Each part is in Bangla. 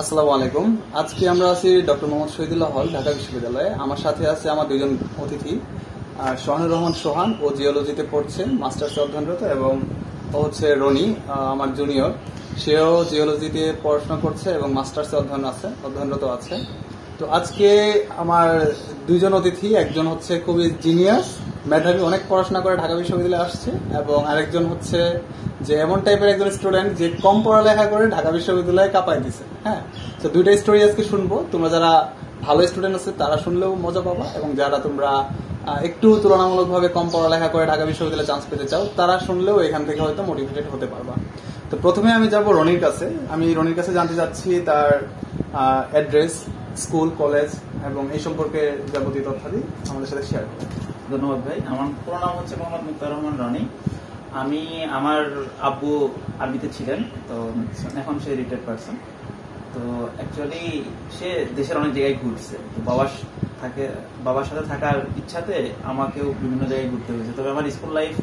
আসসালামু আলাইকুম। আজকে আমরা আছি ডক্টর মোহাম্মদ শহীদুল্লাহ হল, ঢাকা বিশ্ববিদ্যালয়ে। আমার সাথে আছে আমার দুজন অতিথি, সোহানুর রহমান সোহান, ও জিওলজিতে পড়ছে, মাস্টার্সে অধ্যয়নরত, এবং ও হচ্ছে রনি, আমার জুনিয়র। সেও জিওলজিতে পড়াশোনা করছে এবং মাস্টার্সে অধ্যয়নরত আছে। তো আজকে আমার দুইজন অতিথি, একজন হচ্ছে খুবই জিনিয়াস, মেধাবী, অনেক পড়াশোনা করে ঢাকা বিশ্ববিদ্যালয়ে আসছে, এবং আরেকজন হচ্ছে যে এমন টাইপের একজন স্টুডেন্ট যে কম পড়ালেখা করে ঢাকা বিশ্ববিদ্যালয়ে কাঁপাই দিছে। হ্যাঁ, তো দুইটা স্টোরি আজকে শুনবো। তোমরা যারা ভালো স্টুডেন্ট আছে তারা শুনলেও মজা পাবা, এবং যারা তোমরা একটু তুলনামূলকভাবে কম পড়ালেখা করে ঢাকা বিশ্ববিদ্যালয়ে চান্স পেতে চাও তারা শুনলেও এখান থেকে হয়তো মোটিভেটেড হতে পারবা। তো প্রথমে আমি যাব রনির কাছে। আমি রনির কাছে জানতে চাচ্ছি তার অ্যাড্রেস, স্কুল, কলেজ এবং এই সম্পর্কে যাবতীয় তথ্যাদি আমাদের সাথে শেয়ার করুন। ধন্যবাদ ভাই। আমার পুরো নাম হচ্ছে মোহাম্মদ মুক্তার রহমান রনি। আমার আব্বু আর্মিতে ছিলেন, তো এখন সে রিটায়ার্ড পারসন। তো অ্যাকচুয়ালি সে দেশের অনেক জায়গায় ঘুরছে। তো বাবার সাথে থাকার ইচ্ছাতে আমাকেও বিভিন্ন জায়গায় ঘুরতে হয়েছে। তবে আমার স্কুল লাইফ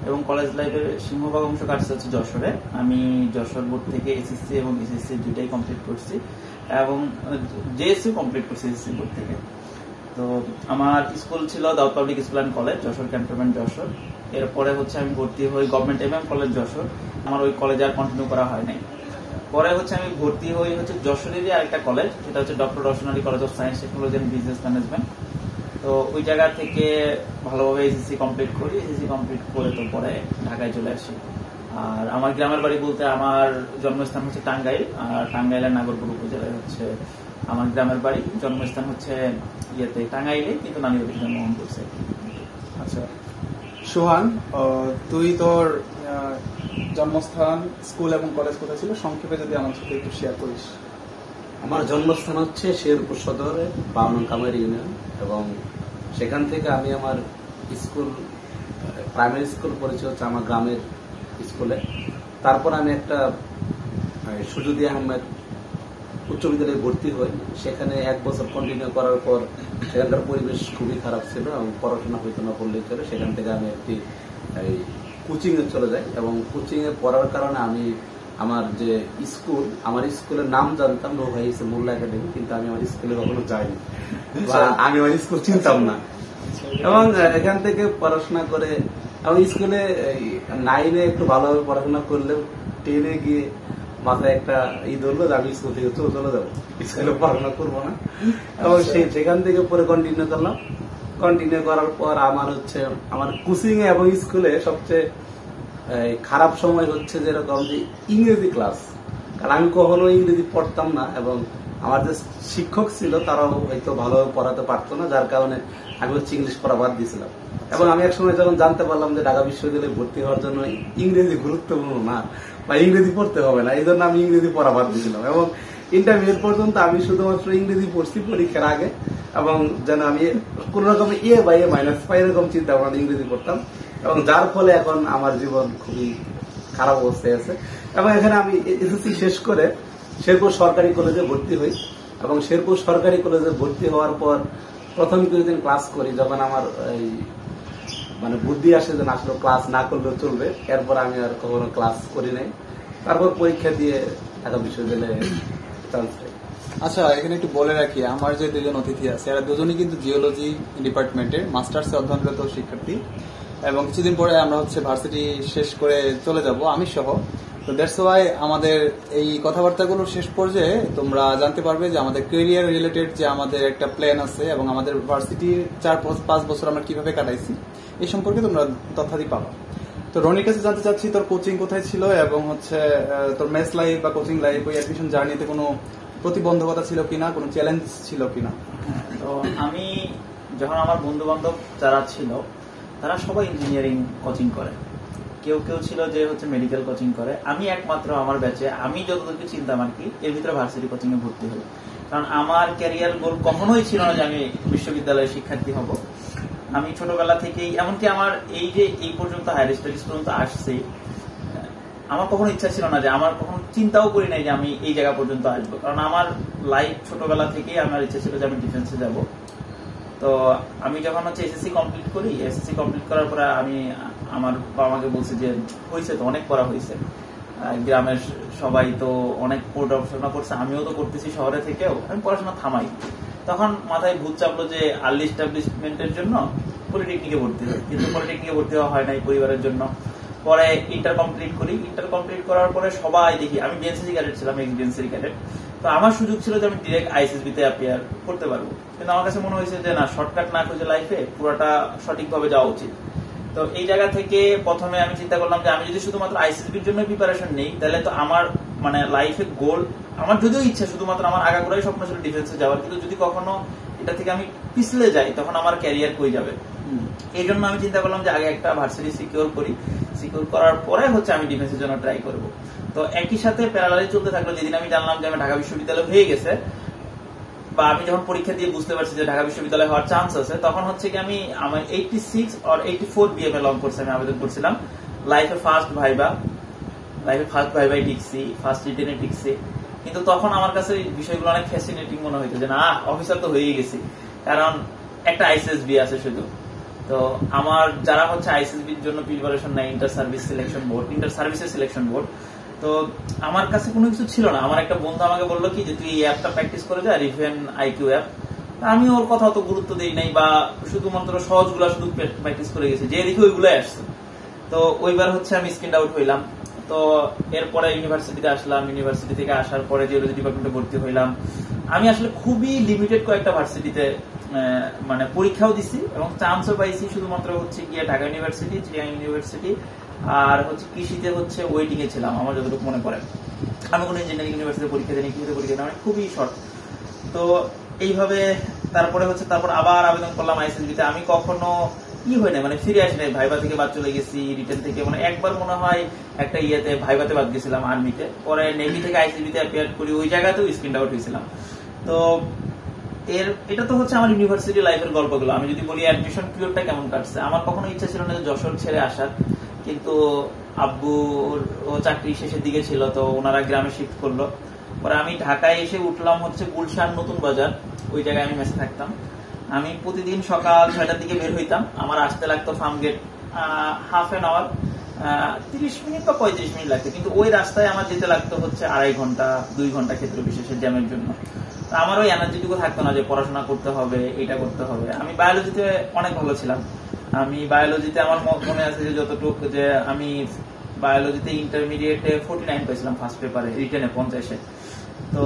এবং কলেজ লাইফের সিংহভাগ অংশ কাটছে হচ্ছে যশোরে। আমি যশোর বোর্ড থেকে এসএসসি এবং এসএসসি দুইটাই কমপ্লিট করছি, এবং জেএসসি কমপ্লিট করছি এসএসসি বোর্ড থেকে। তো আমার স্কুল ছিল Daud public school and college, Jessore cantonment Jessore. এরপরে হচ্ছে আমি ভর্তি হই গভর্নমেন্ট এমএম কলেজ যশোর। আমার ওই কলেজে আর কন্টিনিউ করা হয় নাই। পরে হচ্ছে আমি ভর্তি হই হচ্ছে যশোরেরই আরেকটা কলেজ, সেটা হচ্ছে ডক্টর রশনালী college of science, technology and business management. তো ওই জায়গা থেকে ভালোভাবে এসএসসি কমপ্লিট করি। এসএসসি কমপ্লিট করে তো পরে ঢাকায় চলে আসি। আর আমার গ্রামের বাড়ি বলতে আমার জন্মস্থান হচ্ছে টাঙ্গাইল, আর টাঙ্গাইলের নাগরপুর উপজেলায় হচ্ছে আমার গ্রামের বাড়ি। জন্মস্থান হচ্ছে টাঙ্গাইলে, কিন্তু নানি বাড়িতে জন্মগ্রহণ করছে। আচ্ছা সোহান, তুই তোর জন্মস্থান, স্কুল এবং কলেজ কোথায় ছিল সংক্ষেপে যদি আমার সাথে একটু শেয়ার করিস। আমার জন্মস্থান হচ্ছে শেরপুর সদরে 52 কামার ইউনিয়ন, এবং সেখান থেকে আমি আমার স্কুল, প্রাইমারি স্কুল পড়েছি হচ্ছে আমার গ্রামের স্কুলে। তারপর আমি একটা সুজুদি আহমেদ উচ্চ বিদ্যালয়ে ভর্তি হই। সেখানে 1 বছর কন্টিনিউ করার পর সেখানকার পরিবেশ খুবই খারাপ ছিল এবং পড়াশোনা হইতো না বললেই চলে। সেখান থেকে আমি একটি কোচিং এ চলে যাই, এবং কোচিং এ পড়ার কারণে আমি আমার যে স্কুল, আমার স্কুলের নাম জানতাম রোহাইসে মোল্লা একাডেমি, কিন্তু আমি আমার স্কুলে কখনো যাইনি, আমি আমার স্কুল চিনতাম না। এবং এখান থেকে পড়াশোনা করে এবং স্কুলে 9-এ একটু ভালোভাবে পড়াশোনা করলেও 10-এ গিয়ে মাথায় একটা ধরলো যে আমি স্কুল থেকে চলে যাবো, স্কুলে পড়াশোনা করবো না। এবং সেখান থেকে পরে কন্টিনিউ করলাম। কন্টিনিউ করার পর আমার কোচিং এ এবং স্কুলে সবচেয়ে খারাপ সময় হচ্ছে যেরকম যে ইংরেজি ক্লাস, কারণ আমি কখনো ইংরেজি পড়তাম না, এবং আমার যে শিক্ষক ছিল তারাও হয়তো ভালোভাবে পড়াতে পারতো না, যার কারণে আমি হচ্ছে ইংলিশ পড়া বাদ দিয়েছিলাম। এবং আমি একসময় যখন জানতে পারলাম যে ঢাকা বিশ্ববিদ্যালয়ে ভর্তি হওয়ার জন্য ইংরেজি গুরুত্বপূর্ণ না বা ইংরেজি পড়তে হবে না, এই জন্য আমি ইংরেজি পড়া বাদ দিয়েছিলাম। এবং ইন্টারমিডিয়েট পর্যন্ত আমি শুধুমাত্র ইংরেজি পড়ছি পরীক্ষার আগে, এবং যেন আমি কোন রকম A/A- এরকম চিন্তা ভাবনা ইংরেজি পড়তাম, এবং যার ফলে এখন আমার জীবন খুবই খারাপ অবস্থায় আছে। এবং এখানে আমি এসএসসি শেষ করে শেরপুর সরকারি কলেজে ভর্তি হই, এবং শেরপুর সরকারি কলেজে ভর্তি হওয়ার পর প্রথম কিছুদিন ক্লাস করি, যখন আমার বুদ্ধি আসে যে আসলে ক্লাস না করলেও চলবে। এরপর আমি আর কখনো ক্লাস করি নাই। তারপর পরীক্ষা দিয়ে ঢাকা বিশ্ববিদ্যালয়ে চান্স পাই। আচ্ছা, এখানে একটু বলে রাখি, আমার যে দুজন অতিথি আছে এরা দুজনই কিন্তু জিওলজি ডিপার্টমেন্টের মাস্টার্সে অধ্যয়নরত শিক্ষার্থী, এবং কিছুদিন পরে আমরা হচ্ছে ভার্সিটি শেষ করে চলে যাব, আমি সহ। তো দ্যাটস ওয়াই আমাদের এই কথাবার্তাগুলো শেষ পর্যায়ে তোমরা জানতে পারবে যে আমাদের ক্যারিয়ার রিলেটেড যে আমাদের একটা প্ল্যান আছে, এবং আমাদের ভার্সিটির 4-5 বছর আমরা কিভাবে কাটাইছি এই সম্পর্কে তোমরা তথ্যাদি পাবা। তো রনির কাছে জানতে চাচ্ছি তোর কোচিং কোথায় ছিল, এবং হচ্ছে তোর মেস লাইফ বা কোচিং লাইফ, ওই অ্যাডমিশন জার্নিতে কোনো প্রতিবন্ধকতা ছিল কিনা, কোনো চ্যালেঞ্জ ছিল কিনা? তো আমি যখন আমার বন্ধু বান্ধব যারা ছিল তারা সবাই ইঞ্জিনিয়ারিং কোচিং করে, কেউ কেউ ছিল যে হচ্ছে মেডিকেল কোচিং করে। আমি একমাত্র আমার ব্যাচে, আমি যতটুকু চিন্তা আর কি, এর ভিতরে ভার্সিটি কোচিং এ ভর্তি হই। কারণ আমার ক্যারিয়ার গোল কখনোই ছিল না যে আমি বিশ্ববিদ্যালয়ের শিক্ষার্থী হব। আমি ছোটবেলা থেকেই, এমনকি আমার এই পর্যন্ত হায়ার স্টাডিজ পর্যন্ত আসছি, আমার কখনো ইচ্ছা ছিল না, যে আমার কখনো চিন্তাও করি নাই যে আমি এই জায়গা পর্যন্ত আসবো। কারণ আমার লাইফ ছোটবেলা থেকেই আমার ইচ্ছা ছিল যে আমি ডিফেন্সে যাব। তো আমি যখন হচ্ছে এসএসসি কমপ্লিট করি, এসএসসি কমপ্লিট করার পরে আমি আমার বাবা মাকে বলছি যে হয়েছে তো, অনেক পড়া হয়েছে, গ্রামের সবাই তো অনেক পড়াশোনা করছে, আমিও তো করতেছি শহরে থেকেও, আমি পড়াশোনা থামাই। তখন মাথায় ভূত চাপলো যে আর্লি এস্টাবলিশমেন্টের জন্য পলিটেকনিকে ভর্তি হয়, কিন্তু পলিটেকনিকে ভর্তি হওয়া হয় নাই পরিবারের জন্য। পরে ইন্টার কমপ্লিট করি, ইন্টার কমপ্লিট করার পরে সবাই দেখি, আমি বিএনসিসি ক্যাডেট ছিলাম, এক্স বিএনসিসি ক্যাডেট, তো আমার সুযোগ ছিল যে আমি ডিরেক্ট আইসিএসবি তে অ্যাপিয়ার করতে পারবো। কিন্তু আমার কাছে মনে হয়েছে যে না, শর্টকাট না খুঁজে লাইফে পুরোটা সঠিকভাবে যাওয়া উচিত। তো এই জায়গা থেকে প্রথমে আমি চিন্তা করলাম যে আমি যদি শুধুমাত্র আইসিএসবির জন্য প্রিপারেশন নেই, তাহলে তো আমার মানে লাইফে গোল, আমার যদিও ইচ্ছা শুধুমাত্র আমার আগাগোড়াই স্বপ্ন ছিল ডিফেন্সে যাওয়ার, কিন্তু যদি কখনো এটা থেকে আমি পিছলে যাই তখন আমার ক্যারিয়ার কই যাবে। এই জন্য আমি চিন্তা করলাম যে আগে একটা ভার্সিটি সিকিউর করি, সিকিউর করার পরে হচ্ছে আমি ডিফেন্সের জন্য ট্রাই করব। তো একই সাথে প্যারালালি চলতে থাকলো। যেদিন আমি জানলাম যে আমি ঢাকা বিশ্ববিদ্যালয় হয়ে গেছে, বা আমি যখন পরীক্ষা দিয়ে বুঝতে পারছি যে ঢাকা বিশ্ববিদ্যালয় হওয়ার চান্স আছে, তখন হচ্ছে কি আমি আমার 86 or 84 বিএমএ লং কোর্সে আমি আবেদন করছিলাম। লাইফে ফার্স্ট ভাইবাই টিকছি, ফার্স্ট রিটেনে টিকছি। কিন্তু তখন আমার কাছে বিষয়গুলো অনেক ফ্যাসিনেটিং মনে হইতো যে না, অফিসার তো হয়েই গেছি, কারণ একটা আইসিএসবি আছে শুধু। তো আমার যারা হচ্ছে আইসিএসবির জন্য প্রিপারেশন নেয়, ইন্টার সার্ভিসের সিলেকশন বোর্ড, তো আমার কাছে কোনো কিছু ছিল না। আমার একটা বন্ধু আমাকে বললো কি যে তুই এই অ্যাপটা প্র্যাকটিস করে যা, রিভেন আইকিউ অ্যাপ। আমি ওর কথা অত গুরুত্ব দিই নাই, বা শুধুমাত্র সহজগুলো শুধু প্র্যাকটিস করে গেছি, যে দেখি ওইগুলোই আসছে। তো ওইবার হচ্ছে আমি স্ক্রিন আউট হইলাম। তো এরপরে ইউনিভার্সিটিতে আসলাম, ইউনিভার্সিটি থেকে আসার পরে জিওলজি ডিপার্টমেন্টে ভর্তি হইলাম। আমি আসলে খুবই লিমিটেড কয়েকটা ভার্সিটিতে মানে পরীক্ষাও দিছি এবং চান্সও পাইছি, শুধুমাত্র হচ্ছে গিয়ে ঢাকা ইউনিভার্সিটি, চিটাগাং ইউনিভার্সিটি, আর হচ্ছে কৃষিতে হচ্ছে ওয়েটিং এ ছিলাম আমার যতটুকু মনে পড়ে। আমি কোনো ইঞ্জিনিয়ারিং ইউনিভার্সিটিতে পরীক্ষা দিই, কৃষিতে পরীক্ষা দিই, মানে খুবই শর্ট। তো এইভাবে তারপর আবার আবেদন করলাম আইসিএসবিতে। আমি কখনো হয় না, মানে ফিরে আসি নাই, ভাইবা থেকে বাদ চলে গেছি, রিটেন থেকে, মানে একবার মনে হয় একটা ইয়েতে ভাইবাতে বাদ গেছিলাম আর্মিতে, পরে নেভি থেকে আইসিএসবিতে অ্যাপিয়ার করি, ওই জায়গাতেও স্ক্রিন আউট হয়েছিলাম। তো এটা তো হচ্ছে আমার ইউনিভার্সিটি লাইফের গল্পগুলো। আমি যদি বলি অ্যাডমিশন পিরিয়ডটা কেমন কাটছে, আমার কখনো ইচ্ছা ছিল না যে যশোর ছেড়ে আসার, কিন্তু আব্বুর ও চাকরি শেষের দিকে ছিল, তো ওনারা গ্রামে শিফট করলো। পরে আমি ঢাকায় এসে উঠলাম হচ্ছে গুলশান নতুন বাজার, ওই জায়গায় আমি মেসে থাকতাম। আমি প্রতিদিন সকাল 6টার দিকে বের হইতাম, আমার আসতে লাগতো farm gate half an hour, 30 minute বা 35 মিনিট লাগতো, কিন্তু ওই রাস্তায় আমার যেতে লাগতো হচ্ছে 2.5 ঘন্টা 2 ঘন্টা ক্ষেত্র বিশেষে জ্যামের জন্য। আমার ওই এনার্জিটুকু থাকতো না যে পড়াশোনা করতে হবে, এটা করতে হবে। আমি বায়োলজিতে অনেক ভালো ছিলাম। আমি বায়োলজিতে আমার মনে আছে যে যতটুকু, যে আমি বায়োলজিতে ইন্টারমিডিয়েটে 49 পাইছিলাম ফার্স্ট পেপারে, রিটেনে 50-এ। তো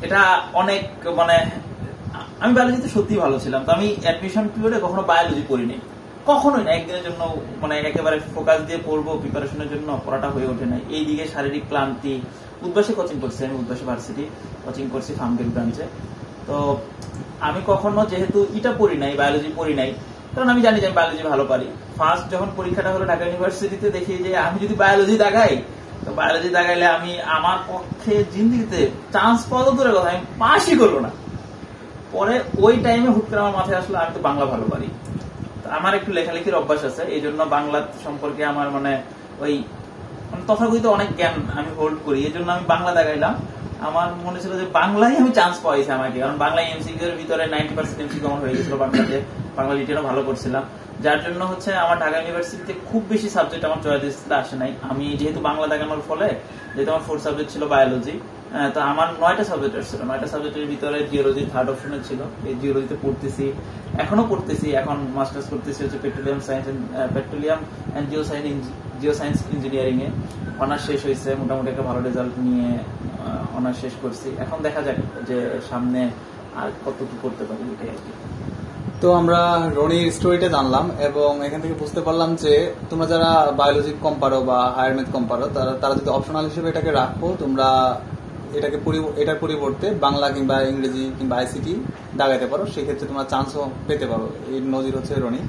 এটা অনেক, মানে আমি বায়োলজিতে সত্যি ভালো ছিলাম। তো আমি অ্যাডমিশন পিরিয়ডে কখনো বায়োলজি পড়িনি, কখনোই না, একদিনের জন্য, মানে একেবারে ফোকাস দিয়ে পড়বো প্রিপারেশনের জন্য, পড়াটা হয়ে ওঠে না। এইদিকে শারীরিক ক্লান্তি, উদ্বাসে কোচিং করছি আমি, উদ্বাসে ভার্সিটি কোচিং করছি ফার্মগেট ব্রাঞ্চে। তো আমি কখনো যেহেতু এটা পড়ি নাই, বায়োলজি পড়ি নাই, কারণ আমি জানি যে আমি বায়োলজি ভালো পারি। ফার্স্ট যখন পরীক্ষাটা হলো ঢাকা ইউনিভার্সিটিতে, দেখি যে আমি যদি বায়োলজি দাগাই, তো বায়োলজি দাগাইলে আমি আমার পক্ষে জিন্দিগিতে চান্স পাওয়া তো দূরের কথা, আমি পাসই করবো না। পরে ওই টাইমে হুট করে আমার মাথায় আসলো আমি তো বাংলা ভালো পারি, আমার একটু লেখালেখির অভ্যাস আছে, এই জন্য বাংলা সম্পর্কে আমার মানে ওই তথাকথিত অনেক জ্ঞান আমি হোল্ড করি, এই জন্য আমি বাংলা দেখাইলাম। আমার মনে ছিল যে বাংলায় আমি চান্স পাইছি আমাকে, কারণ বাংলা এমসিকিউ এর ভিতরে 90% এমসিকিউ আমার হয়ে গেছিল বাংলাতে, বাংলা রিটেনও ভালো করছিলাম, যার জন্য হচ্ছে আমার ঢাকা ইউনিভার্সিটিতে খুব বেশি সাবজেক্ট আমার চয়েস লিস্টে আসে নাই। আমি যেহেতু বাংলা দেখানোর ফলে, যেহেতু আমার 4 সাবজেক্ট ছিল বায়োলজি, তো আমার 9টা সাবজেক্ট আসছিল। 9টা সাবজেক্টের ভিতরে জিওলজি থার্ড অপশনে ছিল। এই জিওলজিতে পড়তেছি, এখনো পড়তেছি, এখন মাস্টার্স করতেছি হচ্ছে petroleum and geoscience engineering এ। অনার্স শেষ হয়েছে, মোটামুটি একটা ভালো রেজাল্ট নিয়ে অনার্স শেষ করছি। এখন দেখা যাক যে সামনে আর কতটুকু করতে পারি, এটাই আর কি। তো আমরা রনির স্টোরিটা জানলাম এবং এখান থেকে বুঝতে পারলাম যে তোমরা যারা বায়োলজি কম পারো বা হায়ার ম্যাথ কম পারো, তারা যদি অপশনাল হিসেবে এটাকে রাখো, তোমরা এটার পরিবর্তে বাংলা কিংবা ইংরেজি কিংবা আইসিটি দাগাইতে পারো, সেক্ষেত্রে তোমরা চান্সও পেতে পারো। এই নজির হচ্ছে রনি।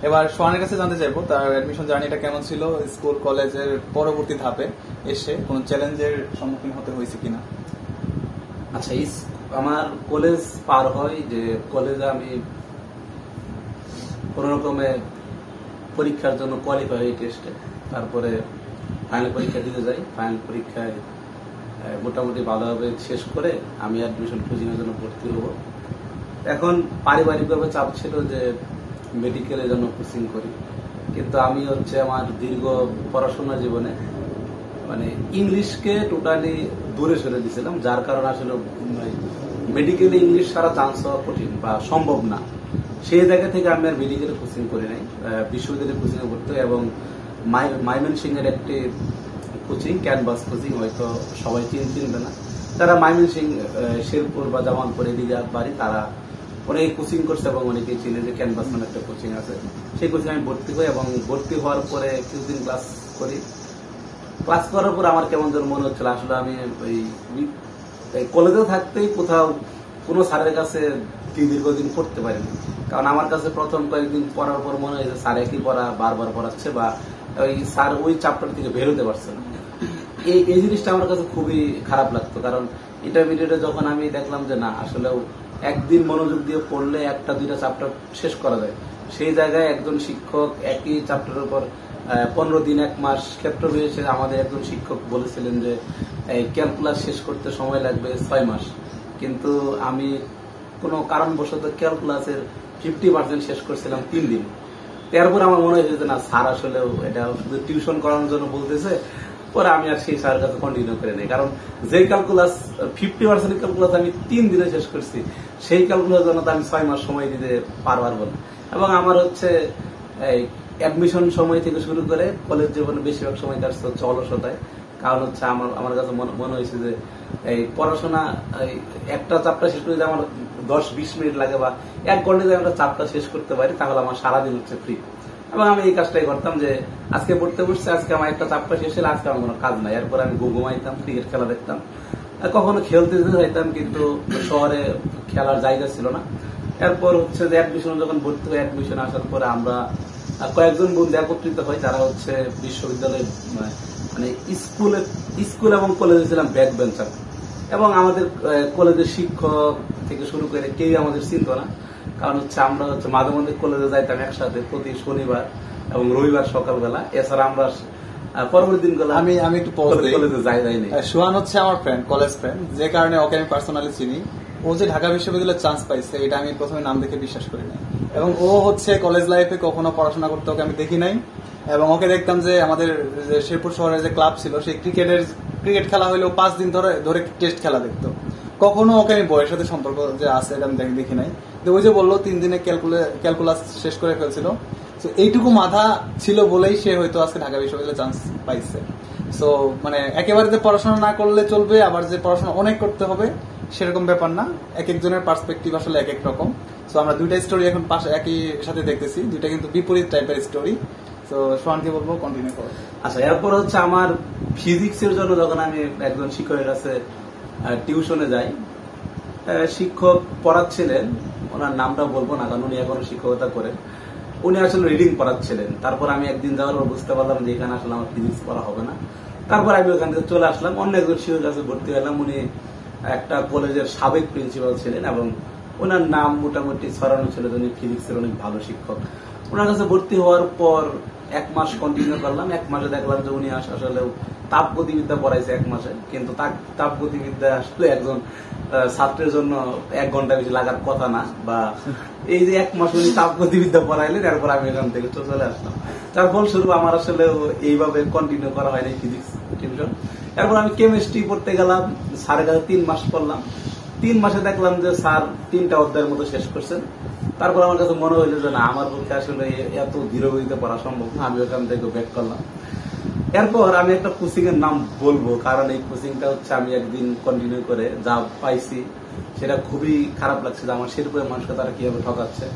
এবার সোহানের কাছে জানতে চাইবো তার অ্যাডমিশন জার্নিটা কেমন ছিল, স্কুল কলেজের পরবর্তী ধাপে এসে কোন চ্যালেঞ্জের সম্মুখীন হতে হয়েছে কিনা। আচ্ছা, আমার কলেজ পার হয়, যে কলেজে আমি কোন রকমে পরীক্ষার জন্য কোয়ালিফাই হই টেস্টে, তারপরে ফাইনাল পরীক্ষা দিতে যাই। ফাইনাল পরীক্ষায় মোটামুটি ভালোভাবে শেষ করে আমি অ্যাডমিশন কোচিং এর জন্য ভর্তি হব। এখন পারিবারিকভাবে চাপ ছিল যে মেডিকেলের জন্য কোচিং করি, কিন্তু আমি হচ্ছে আমার দীর্ঘ পড়াশোনা জীবনে মানে ইংলিশকে টোটালি দূরে সরে দিয়েছিলাম, যার কারণে আসলে মেডিকেলে ইংলিশ ছাড়া চান্স হওয়া কঠিন বা সম্ভব না। সেই জায়গা থেকে আমি আর মেডিকেলে কোচিং করি নাই, বিশ্ববিদ্যালয়ে কোচিং এ ভর্তি। এবং ময়মনসিংহ এর একটি কোচিং, ক্যানভাস কোচিং, হয়তো সবাই চিনবে না, তারা ময়মনসিংহ শেরপুর বা জামালপুর এদিকে বাড়ি, তারা অনেকে কোচিং করছে এবং অনেকেই চিনে যে ক্যানভাস নামে একটা কোচিং আছে। সেই কোচিং আমি ভর্তি হই এবং ভর্তি হওয়ার পরে কিছুদিন ক্লাস করি। ক্লাস করার পর আমার কেমন যেন মনে হচ্ছিল আসলে আমি ওই কলেজে থাকতেই কোথাও কোনো স্যারের কাছে দীর্ঘদিন পড়তে পারিনি। কারণ আমার কাছে প্রথম কয়েকদিন পড়ার পর মনে হয় যে স্যার একই পড়া বারবার পড়াচ্ছে, বা ওই স্যার ওই চ্যাপ্টার থেকে বেরোতে পারছে না। এই জিনিসটা আমার কাছে খুবই খারাপ লাগতো। কারণ ইন্টারমিডিয়েটে যখন আমি দেখলাম যে না, আসলেও একদিন মনোযোগ দিয়ে পড়লে একটা দুইটা চ্যাপ্টার শেষ করা যায়, সেই জায়গায় একজন শিক্ষক একই চ্যাপ্টারের উপর 15 দিন 1 মাস ক্ষেত্র রয়েছে। আমাদের একজন শিক্ষক বলেছিলেন যে এই ক্যালকুলাস শেষ করতে সময় লাগবে 6 মাস, কিন্তু আমি কোনো কারণবশত ক্যালকুলাসের 50% শেষ করছিলাম 3 দিন। তারপর আমার মনে হয়েছে যে না, স্যার আসলে এটা শুধু টিউশন করানোর জন্য বলতেছে। পরে আমি আর সেই স্যারের কাছে কন্টিনিউ করে নেই, কারণ যে ক্যালকুলাস 50% ক্যালকুলাস আমি 3 দিনে শেষ করছি, সেই ক্যালকুলাস জন্য আমি 6 মাস সময় দিতে পারবো না। এবং আমার হচ্ছে এই অ্যাডমিশন সময় থেকে শুরু করে কলেজ জীবনে বেশিরভাগ সময় কাটছে হচ্ছে অলসতায়। কারণ হচ্ছে আমার কাছে মনে হয়েছে যে এই পড়াশোনা একটা চ্যাপ্টার শেষ করতে আমার 10-20 মিনিট লাগে, বা 1 ঘন্টা যদি আমরা চ্যাপ্টার শেষ করতে পারি তাহলে আমার সারাদিন হচ্ছে ফ্রি। এবং আমি এই কাজটাই করতাম যে আজকে পড়তে বসছি, আজকে আমার একটা চ্যাপ্টার শেষ হলে আজকে আমার কোনো কাজ নাই, এরপর আমি ঘুমাইতাম, ক্রিকেট খেলা দেখতাম, কখনো খেলতে যাইতাম, কিন্তু শহরে খেলার জায়গা ছিল না। এরপর হচ্ছে যে অ্যাডমিশন যখন ভর্তি হয়, অ্যাডমিশন আসার পরে আমরা কয়েকজন বন্ধু একত্রিত হয়, যারা হচ্ছে বিশ্ববিদ্যালয়ে মানে স্কুল এবং কলেজে ছিলাম ব্যাক বেঞ্চার। এবং আমাদের কলেজের শিক্ষক থেকে শুরু করে কেউ আমাদের চিনত না, কারণ হচ্ছে আমরা হচ্ছে মাঝে মধ্যে কলেজে যাইতাম একসাথে প্রতি শনিবার এবং রবিবার সকালবেলা। এছাড়া আমরা পরবর্তী দিনগুলো আমি একটু কলেজে যাইনি। সোহান হচ্ছে আমার ফ্রেন্ড, কলেজ ফ্রেন্ড, যে কারণে ওকে আমি পার্সোনালি চিনি। ও যে ঢাকা বিশ্ববিদ্যালয়ে চান্স পাইছে এটা আমি প্রথমে নাম দেখে বিশ্বাস করি নাই। এবং ও হচ্ছে কলেজ লাইফে কখনো পড়াশোনা করতে ওকে আমি দেখি নাই। এবং ওকে দেখতাম যে আমাদের শেরপুর শহরের যে ক্লাব ছিল, সেই ক্রিকেট খেলা হইলেও 5 দিন ধরে টেস্ট খেলা দেখতো। কখনো ওকে আমি বইয়ের সাথে সম্পর্ক যে আছে এটা আমি দেখি নাই। ওই যে বললো 3 দিনে ক্যালকুলাস শেষ করে ফেলছিল, তো এইটুকু মাথা ছিল বলেই সে হয়তো আজকে ঢাকা বিশ্ববিদ্যালয়ে চান্স পাইছে। সো মানে একেবারে যে পড়াশোনা না করলে চলবে, আবার যে পড়াশোনা অনেক করতে হবে সেরকম ব্যাপার না। এক একজনের পার্সপেক্টিভ আসলে এক এক রকম। সো আমরা দুইটা স্টোরি এখন পাশে একই সাথে দেখতেছি, দুইটা কিন্তু বিপরীত টাইপের স্টোরি। তো সোহানকে বলবো কন্টিনিউ করো। আচ্ছা, এরপর হচ্ছে আমার ফিজিক্সের জন্য যখন আমি একজন শিক্ষকের কাছে টিউশনে যাই, শিক্ষক পড়াচ্ছিলেন, ওনার নামটা বলবো না কারণ উনি এখনো শিক্ষকতা করেন। উনি আসলে রিডিং পড়াচ্ছিলেন। তারপর আমি একদিন যাওয়ার পর বুঝতে পারলাম যে এখানে আসলে আমার ফিজিক্স পড়া হবে না। তারপর আমি ওখান থেকে চলে আসলাম, অন্য একজন শিক্ষকের কাছে ভর্তি হলাম। উনি একটা কলেজের সাবেক প্রিন্সিপাল ছিলেন এবং ওনার নাম মোটামুটি ছড়ানো ছিল, উনি ফিজিক্সের অনেক ভালো শিক্ষক। ওনার কাছে ভর্তি হওয়ার পর 1 মাস কন্টিনিউ করলাম। 1 মাসে দেখলাম যে উনি আসলে তাপগতিবিদ্যা পড়াইছে 1 মাসে, কিন্তু তাপগতিবিদ্যা আসলে একজন ছাত্রের জন্য 1 ঘন্টা বেশি লাগার কথা না। বা এই যে 1 মাস উনি তাপগতিবিদ্যা পড়াইলেন, এরপর আমি এখান থেকে চলে আসলাম। তার ফলস্বরূপ আমার আসলে এইভাবে কন্টিনিউ করা হয়নি ফিজিক্স টিউশন। এরপর আমি কেমিস্ট্রি পড়তে গেলাম, স্যারের কাছে 3 মাস পড়লাম। 3 মাসে দেখলাম যে স্যার 3টা অধ্যায়ের মতো শেষ করছেন। তারপর আমার কাছে মনে হইলো যে না, আমার পক্ষে আসলে এত ধীরগতিতে পড়া সম্ভব না, আমি ওখান থেকে ব্যাক করলাম। এরপর আমি একটা কোচিং এর নাম বলবো, কারণ এই কোচিংটা হচ্ছে আমি একদিন কন্টিনিউ করে যা পাইছি সেটা খুবই খারাপ লাগছে যে আমার শেরপুরের মানুষকে তারা কিভাবে ঠকাচ্ছে।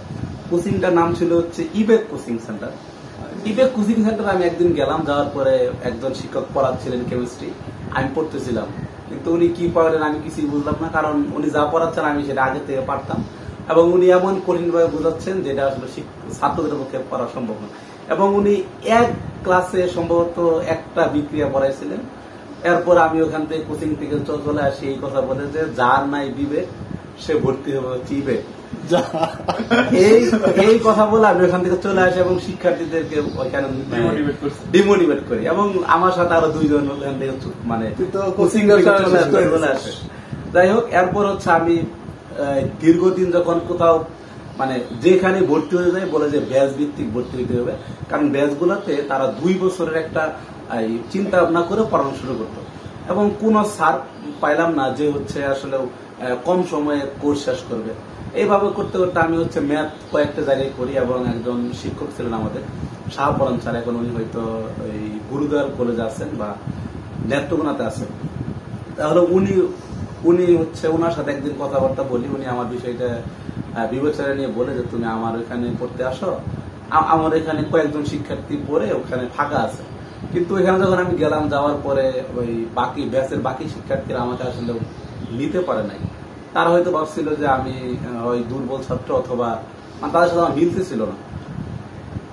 কোচিংটার নাম ছিল হচ্ছে ইবেক কোচিং সেন্টার। ইবেক কোচিং সেন্টার আমি একদিন গেলাম, যাওয়ার পরে একজন শিক্ষক পড়াচ্ছিলেন কেমিস্ট্রি, আমি পড়তেছিলাম, কিন্তু উনি কি পড়ালেন আমি কিছুই বুঝলাম না। কারণ উনি যা পড়াচ্ছেন আমি সেটা আগে থেকে পারতাম, এবং উনি এমন কঠিনভাবে বোঝাচ্ছেন যেটা আসলে ছাত্রদের পক্ষে পড়া সম্ভব না। এবং উনি এক ক্লাসে সম্ভবত একটা বিক্রিয়া পড়াইছিলেন। এরপর আমি ওখান থেকে কোচিং থেকে চলে আসি এই কথা বলে যে যার নাই বিবেক সে ভর্তি হবে হচ্ছে ইবেক। এই কথা বলে আমি ওখান থেকে চলে আসি এবং শিক্ষার্থীদেরকে ওইখানে ডিমোটিভেট করি, এবং আমার সাথে আরো 2 জন ওখান থেকে মানে কোচিং চলে আসে। যাই হোক, এরপর হচ্ছে আমি দীর্ঘদিন যখন কোথাও মানে যেখানে ভর্তি হয়ে যায় বলে যে ব্যাচ ভিত্তিক ভর্তি হইতে হবে, কারণ ব্যাচগুলোতে তারা 2 বছরের একটা চিন্তা ভাবনা করে পড়ানো শুরু করতো, এবং কোন স্যার পাইলাম না যে হচ্ছে আসলে কম সময়ে কোর্স শেষ করবে। এইভাবে করতে করতে আমি হচ্ছে ম্যাথ কয়েকটা জায়গায় করি, এবং একজন শিক্ষক ছিলেন আমাদের শাহপরান স্যার, এখন উনি হয়তো ওই গুরুদয়াল কলেজে আছেন বা নেত্রকোনাতে আছেন। তাহলে উনি হচ্ছে ওনার সাথে একদিন কথাবার্তা বলি, উনি আমার বিষয়টা বিবেচনা নিয়ে বলে যে তুমি আমার ওখানে পড়তে আসো, আমার এখানে কয়েকজন শিক্ষার্থী পড়ে ওখানে ফাঁকা আছে। কিন্তু এখানে যখন আমি গেলাম, যাওয়ার পরে ওই বাকি ব্যাচের বাকি শিক্ষার্থীরা আমাকে আসলে নিতে পারে নাই। তারা হয়তো ভাবছিল যে আমি ওই দুর্বল ছাত্র, অথবা তাদের সাথে আমার মিলতে ছিল না।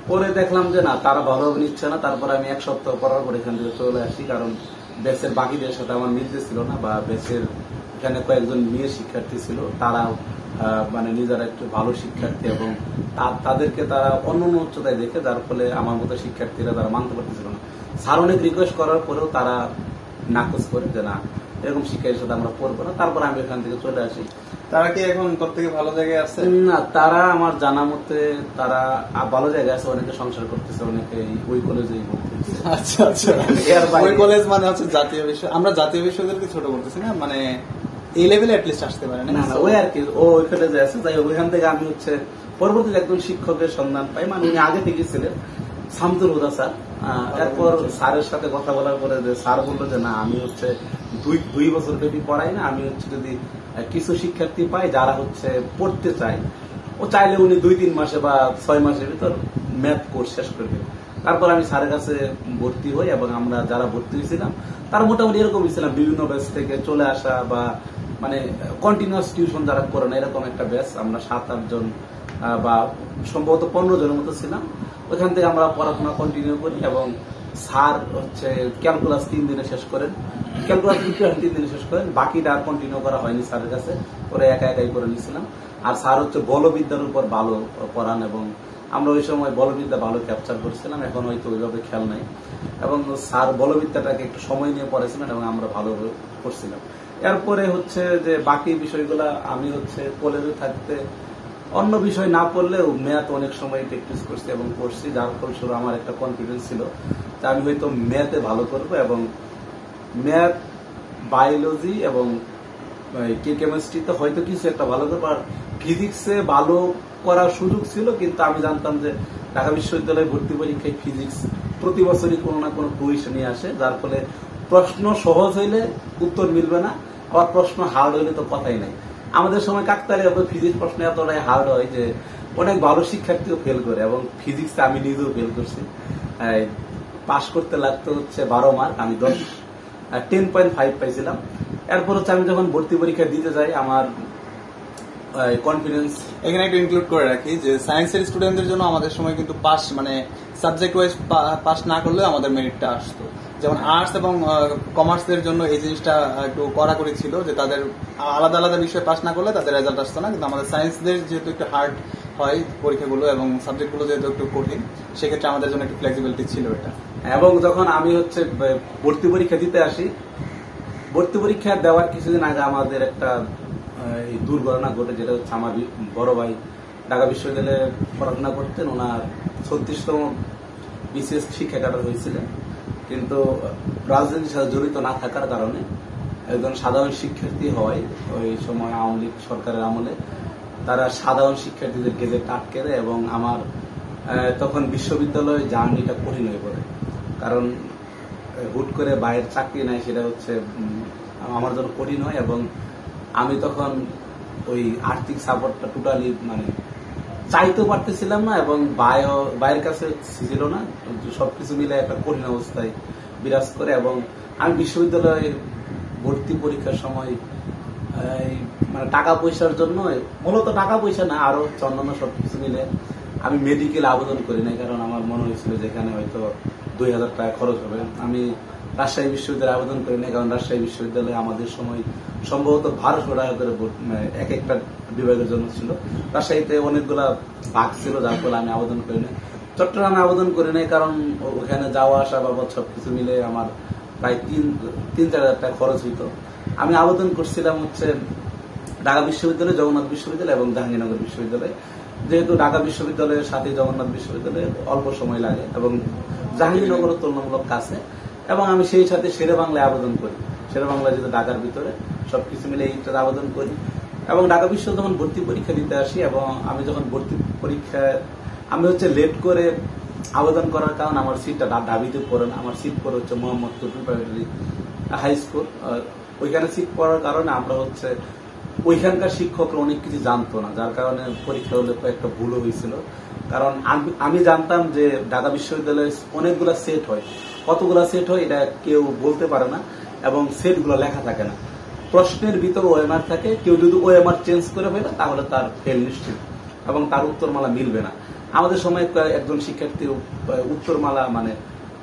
পরে দেখলাম যে না, তারা ভালোভাবে নিচ্ছে না। তারপরে আমি 1 সপ্তাহ পড়ার পর এখান থেকে চলে আসি, কারণ ব্যাচের বাকিদের সাথে আমার মিলতে ছিল না, বা ব্যাচের এখানে কয়েকজন মেয়ে শিক্ষার্থী ছিল, তারাও মানে নিজেরা একটু ভালো শিক্ষার্থী, এবং তাদেরকে তারা অন্য উচ্চতায় দেখে, যার ফলে আমার মতো শিক্ষার্থীরা তারা মানতে পারতেছিল না। স্যার অনেক রিকোয়েস্ট করার পরেও তারা নাকচ করে যে না, এরকম শিক্ষার্থীর সাথে আমরা পড়বো না। তারপর আমি এখান থেকে চলে আসি। তারা কি এখন তোর থেকে ভালো জায়গায় আছে? না, তারা আমার জানা মতে তারা ভালো জায়গায় আছে, অনেকে সংসার করতেছে, অনেকে ওই কলেজেই পড়তেছে। আচ্ছা আচ্ছা, ওই কলেজ মানে হচ্ছে জাতীয় বিষয়। আমরা জাতীয় বিশ্ববিদ্যালয়কে ছোট করতেছি না, মানে এই লেভেলে অ্যাটলিস্ট আসতে পারে না। ওই আর কি, ও ওই কলেজে আছে। তাই ওইখান থেকে আমি হচ্ছে পরবর্তীতে একজন শিক্ষকের সন্ধান পাই, মানে উনি আগে থেকে ছিলেন, শামসুল হুদা স্যার। এরপর স্যারের সাথে কথা বলার পরে স্যার বললো যে না, আমি হচ্ছে 2 বছর ব্যাপী পড়াই না, আমি হচ্ছে যদি কিছু শিক্ষার্থী পাই যারা হচ্ছে পড়তে চায়, ও চাইলে উনি 2-3 মাসে বা 6 মাসের ভিতর ম্যাথ কোর্স শেষ করবে। তারপর আমি স্যারের কাছে ভর্তি হই, এবং আমরা যারা ভর্তি হয়েছিলাম তারা মোটামুটি এরকমই ছিলাম, বিভিন্ন ব্যাচ থেকে চলে আসা, বা মানে কন্টিনিউয়াস টিউশন যারা করে না, এরকম একটা ব্যাচ। আমরা 7-8 জন বা সম্ভবত 15 জনের মতো ছিলাম। ওইখান থেকে আমরা পড়াশোনা কন্টিনিউ করি, এবং স্যার হচ্ছে ক্যালকুলাস 3 দিনে শেষ করেন, ক্যালকুলাস 3 দিনে শেষ করেন। বাকিটা আর কন্টিনিউ করা হয়নি স্যারের কাছে, ওরা একাই করে নিয়েছিলাম। আর স্যার হচ্ছে বলবিদ্যার উপর ভালো পড়ান, এবং আমরা ওই সময় বলবিদ্যা ভালো ক্যাপচার করছিলাম, এখন হয়তো ওইভাবে খেয়াল নাই। এবং স্যার বলবিদ্যাটাকে একটু সময় নিয়ে পড়াইছিলেন, এবং আমরা ভালো করছিলাম। এরপরে হচ্ছে যে বাকি বিষয়গুলা আমি হচ্ছে কলেজে থাকতে অন্য বিষয় না পড়লেও ম্যাথ অনেক সময় প্র্যাকটিস করছি এবং পড়ছি, যার ফলস্বরূপ আমার একটা কনফিডেন্স ছিল যে আমি হয়তো ম্যাথে ভালো করব, এবং ম্যাথ, বায়োলজি এবং কেমিস্ট্রিতে হয়তো কিছু একটা ভালো করবো। আর ফিজিক্সে ভালো করার সুযোগ ছিল, কিন্তু আমি জানতাম যে ঢাকা বিশ্ববিদ্যালয়ে ভর্তি পরীক্ষায় ফিজিক্স প্রতি বছরই কোনো না কোনো টুইস্ট নিয়ে আসে, যার ফলে প্রশ্ন সহজ হইলে উত্তর মিলবে না, আবার প্রশ্ন হার্ড হইলে তো কথাই নাই। আমাদের সময় কাকতালীয় ফিজিক্স প্রশ্ন এতটাই হার্ড হয় যে অনেক ভালো শিক্ষার্থীও ফেল করে, এবং ফিজিক্সে আমি নিজেও ফেল করছি। পাশ করতে লাগতো হচ্ছে 12 মার্ক, আমি 10.5 পাইছিলাম। এরপর হচ্ছে আমি যখন ভর্তি পরীক্ষা দিতে যাই, আমার কনফিডেন্স এখানে একটু ইনক্লুড করে রাখি যে সায়েন্সের স্টুডেন্টদের জন্য আমাদের সময় কিন্তু পাস, মানে সাবজেক্ট ওয়াইজ পাস না করলেও আমাদের মেরিটটা আসতো। যেমন আর্টস এবং কমার্সের জন্য এই জিনিসটা একটু কড়াকড়ি ছিল যে তাদের আলাদা আলাদা বিষয় পাস না করলে তাদের রেজাল্ট আসতো না, কিন্তু আমাদের সায়েন্সদের যেহেতু একটু হার্ড হয় পরীক্ষাগুলো এবং সাবজেক্টগুলো যেহেতু একটু কঠিন, সেক্ষেত্রে আমাদের জন্য একটু ফ্লেক্সিবিলিটি ছিল এটা। এবং যখন আমি হচ্ছে ভর্তি পরীক্ষা দিতে আসি, ভর্তি পরীক্ষা দেওয়ার কিছুদিন আগে আমাদের একটা দুর্ঘটনা ঘটে, যেটা হচ্ছে আমার বড় ভাই ঢাকা বিশ্ববিদ্যালয়ে পড়াশোনা করতেন, ওনার 36তম বিসিএস শিক্ষা কাটার হয়েছিলেন, কিন্তু রাজনীতির সাথে জড়িত না থাকার কারণে একজন সাধারণ শিক্ষার্থী হয় ওই সময় আওয়ামী লীগ সরকারের আমলে, তারা সাধারণ শিক্ষার্থীদের গেজেট আটকে দেয়, এবং আমার তখন বিশ্ববিদ্যালয়ে জার্নিটা কঠিন হয়ে পড়ে, কারণ হুট করে বাইরের চাকরি নাই, সেটা হচ্ছে আমার জন্য কঠিন হয়। এবং আমি তখন ওই আর্থিক সাপোর্টটা টোটালি মানে চাইতেও পারতেছিলাম না, এবং বাইরের কাছে ছিল না, সবকিছু মিলে একটা কঠিন অবস্থায় বিরাজ করে। এবং আমি বিশ্ববিদ্যালয়ে ভর্তি পরীক্ষার সময় মানে টাকা পয়সার জন্য, মূলত টাকা পয়সা না, আরো অন্যান্য সবকিছু মিলে আমি মেডিকেল আবেদন করি নাই, কারণ আমার মনে হয়েছিল যেখানে হয়তো 2000 টাকা খরচ হবে। আমি রাজশাহী বিশ্ববিদ্যালয়ে আবেদন করি নাই, কারণ রাজশাহী বিশ্ববিদ্যালয়ে আমাদের সময় সম্ভবত 1200 টাকা করে এক একটা বিভাগের জন্য ছিল। রাজশাহীতে অনেকগুলা ভাগ ছিল, যার ফলে আমি আবেদন করি নাই। চট্টগ্রামে আবেদন করি নাই, কারণ ওখানে যাওয়া আসা বাবদ সবকিছু মিলে আমার প্রায় 3-4 হাজার টাকা খরচ হইত। আমি আবেদন করছিলাম হচ্ছে ঢাকা বিশ্ববিদ্যালয়, জগন্নাথ বিশ্ববিদ্যালয় এবং জাহাঙ্গীরনগর বিশ্ববিদ্যালয়। যেহেতু ঢাকা বিশ্ববিদ্যালয়ের সাথে জগন্নাথ বিশ্ববিদ্যালয়ের অল্প সময় লাগে এবং জাহাঙ্গীরনগরের তুলনামূলক কাছে, এবং আমি সেই সাথে শেরে বাংলায় আবেদন করি। শেরে বাংলা যেহেতু ঢাকার ভিতরে, সবকিছু মিলে এইটার আবেদন করি এবং ঢাকা বিশ্ববিদ্যালয়ে যখন ভর্তি পরীক্ষা দিতে আসি, এবং আমি যখন ভর্তি পরীক্ষায় আমি লেট করে আবেদন করার কারণে আমার সিটটা ঢাবিতে পড়ে না, আমার সিট পড়ে হচ্ছে Mohammad Tutul primary high school. ওইখানে সিট পড়ার কারণে আমরা ওইখানকার শিক্ষকরা অনেক কিছু জানতো না, যার কারণে পরীক্ষা হলে একটা ভুলও হয়েছিল। কারণ আমি জানতাম যে ঢাকা বিশ্ববিদ্যালয়ে অনেকগুলা সেট হয়, কতগুলা সেট হয় এটা কেউ বলতে পারে না, এবং সেটগুলো লেখা থাকে না। প্রশ্নের ভিতর ওএমআর থাকে, কেউ যদি ওএমআর চেঞ্জ করে ফেলে তাহলে তার ফেল নিশ্চিত এবং তার উত্তরমালা মিলবে না। আমাদের সময় একজন শিক্ষার্থী উত্তরমালা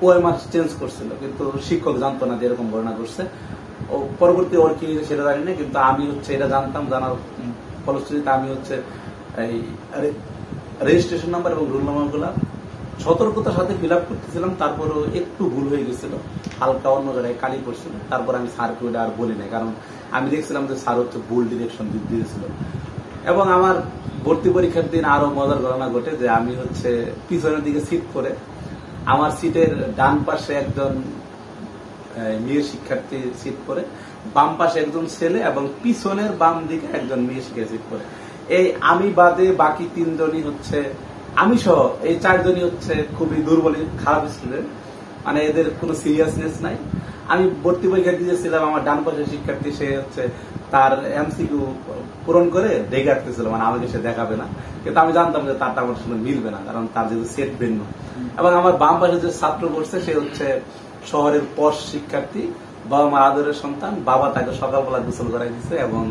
ওএমআর চেঞ্জ করছিল, কিন্তু শিক্ষক জানতো না যে এরকম ঘটনা ঘটছে। ও পরবর্তী ওর কি সেটা জানি না, কিন্তু আমি এটা জানতাম। জানার ফলশ্রুতিতে আমি এই রেজিস্ট্রেশন নাম্বার এবং রোল নাম্বার গুলা সতর্কতার সাথে ফিল আপ করতেছিলাম। তারপরও একটু ভুল হয়ে গেছিল, হালকা অন্য জায়গায় কালি পড়ছিল। তারপর আমি স্যারকে ওটা আর বলি নাই, কারণ আমি দেখছিলাম যে স্যার ভুল ডিরেকশন দিয়েছিল। এবং আমার ভর্তি পরীক্ষার দিন আরো মজার ঘটনা ঘটে যে আমি পিছনের দিকে সিট করে, আমার সিটের ডান পাশে একজন মেয়ে শিক্ষার্থী সিট করে, বাম পাশে একজন ছেলে, এবং পিছনের বাম দিকে একজন মেয়ে শিক্ষার্থী সিট করে। এই আমি বাদে বাকি তিনজনই আমি সহ এই চারজনই খুবই দুর্বল, খারাপ স্টুডেন্ট, এদের কোনো সিরিয়াসনেস নাই। আমি ভর্তি পরীক্ষা দিয়েছিলাম, আমার ডান পাশের শিক্ষার্থী সে তার এমসিকিউ পূরণ করে ডেকে রাখতেছিল, আমাকে সে দেখাবে না, কিন্তু আমি জানতাম যে তারটা আমার সঙ্গে মিলবে না, কারণ তার যেহেতু সেট ভিন্ন। এবং আমার বাম পাশে যে ছাত্র পড়ছে সে শহরের পশ শিক্ষার্থী, বাবা মার আদরের সন্তান, বাবা তাকে সকালবেলা গোসল করাই দিচ্ছে এবং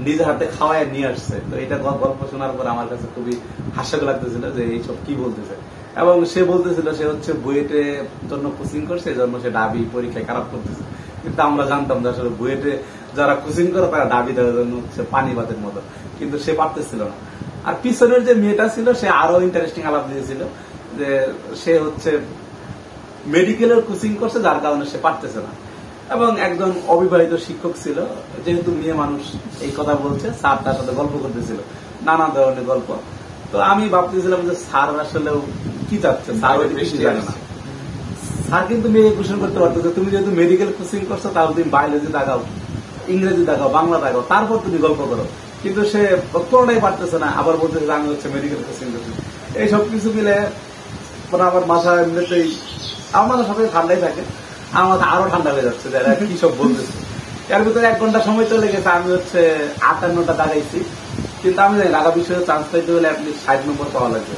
নিজে হাতে খাওয়ায় নিয়ে আসছে। তো এটা গল্প শোনার পর আমার কাছে খুবই হাস্যকর লাগতেছিল যে এইসব কি বলতেছে। এবং সে বলতেছিল সে বুয়েটে জন্য কোচিং করছে, এই জন্য সে ডাবি পরীক্ষায় খারাপ করতেছে। কিন্তু আমরা জানতাম যে আসলে বুয়েটে যারা কোচিং করে তারা ডাবি দেওয়ার জন্য পানি বাতের মতো, কিন্তু সে পারতেছিল না। আর পিছনের যে মেয়েটা ছিল সে আরো ইন্টারেস্টিং আলাপ দিয়েছিল যে সে মেডিকেলের কোচিং করছে, যার কারণে সে পারতেছে না। এবং একজন অবিবাহিত শিক্ষক ছিল, যেহেতু মেয়ে মানুষ এই কথা বলছে, স্যার তার সাথে গল্প করতেছিল, নানা ধরনের গল্প। তো আমি ভাবতেছিলাম যে স্যার আসলে কি চাচ্ছে, স্যার বেশি জানে না। স্যার কিন্তু মেয়ে কোশ্চেন করতে পারতো যে তুমি যেহেতু মেডিকেল কোচিং করছো তাহলে তুমি বায়োলজি দেখাও, ইংরেজি দেখাও, বাংলা দেখাও, তারপর তুমি গল্প করো। কিন্তু সে কোনোটাই পারতেছে না, আবার বলতেছে আমি মেডিকেল কোচিং করছি। এই সব কিছু মিলে আমার মাথা এমনিতেই আমার মাথা সবাই ঠান্ডাই থাকে, আমার আরো ঠান্ডা হয়ে যাচ্ছে যারা কি সব বলতেছে। এর ভিতরে 1 ঘন্টা সময় চলে গেছে, আমি 58টা দাঁড়াইছি, কিন্তু আমি জানি ঢাকা বিষয়ে চান্স পাইতে হলে অ্যাটলিস্ট 60 নম্বর পাওয়া লাগবে।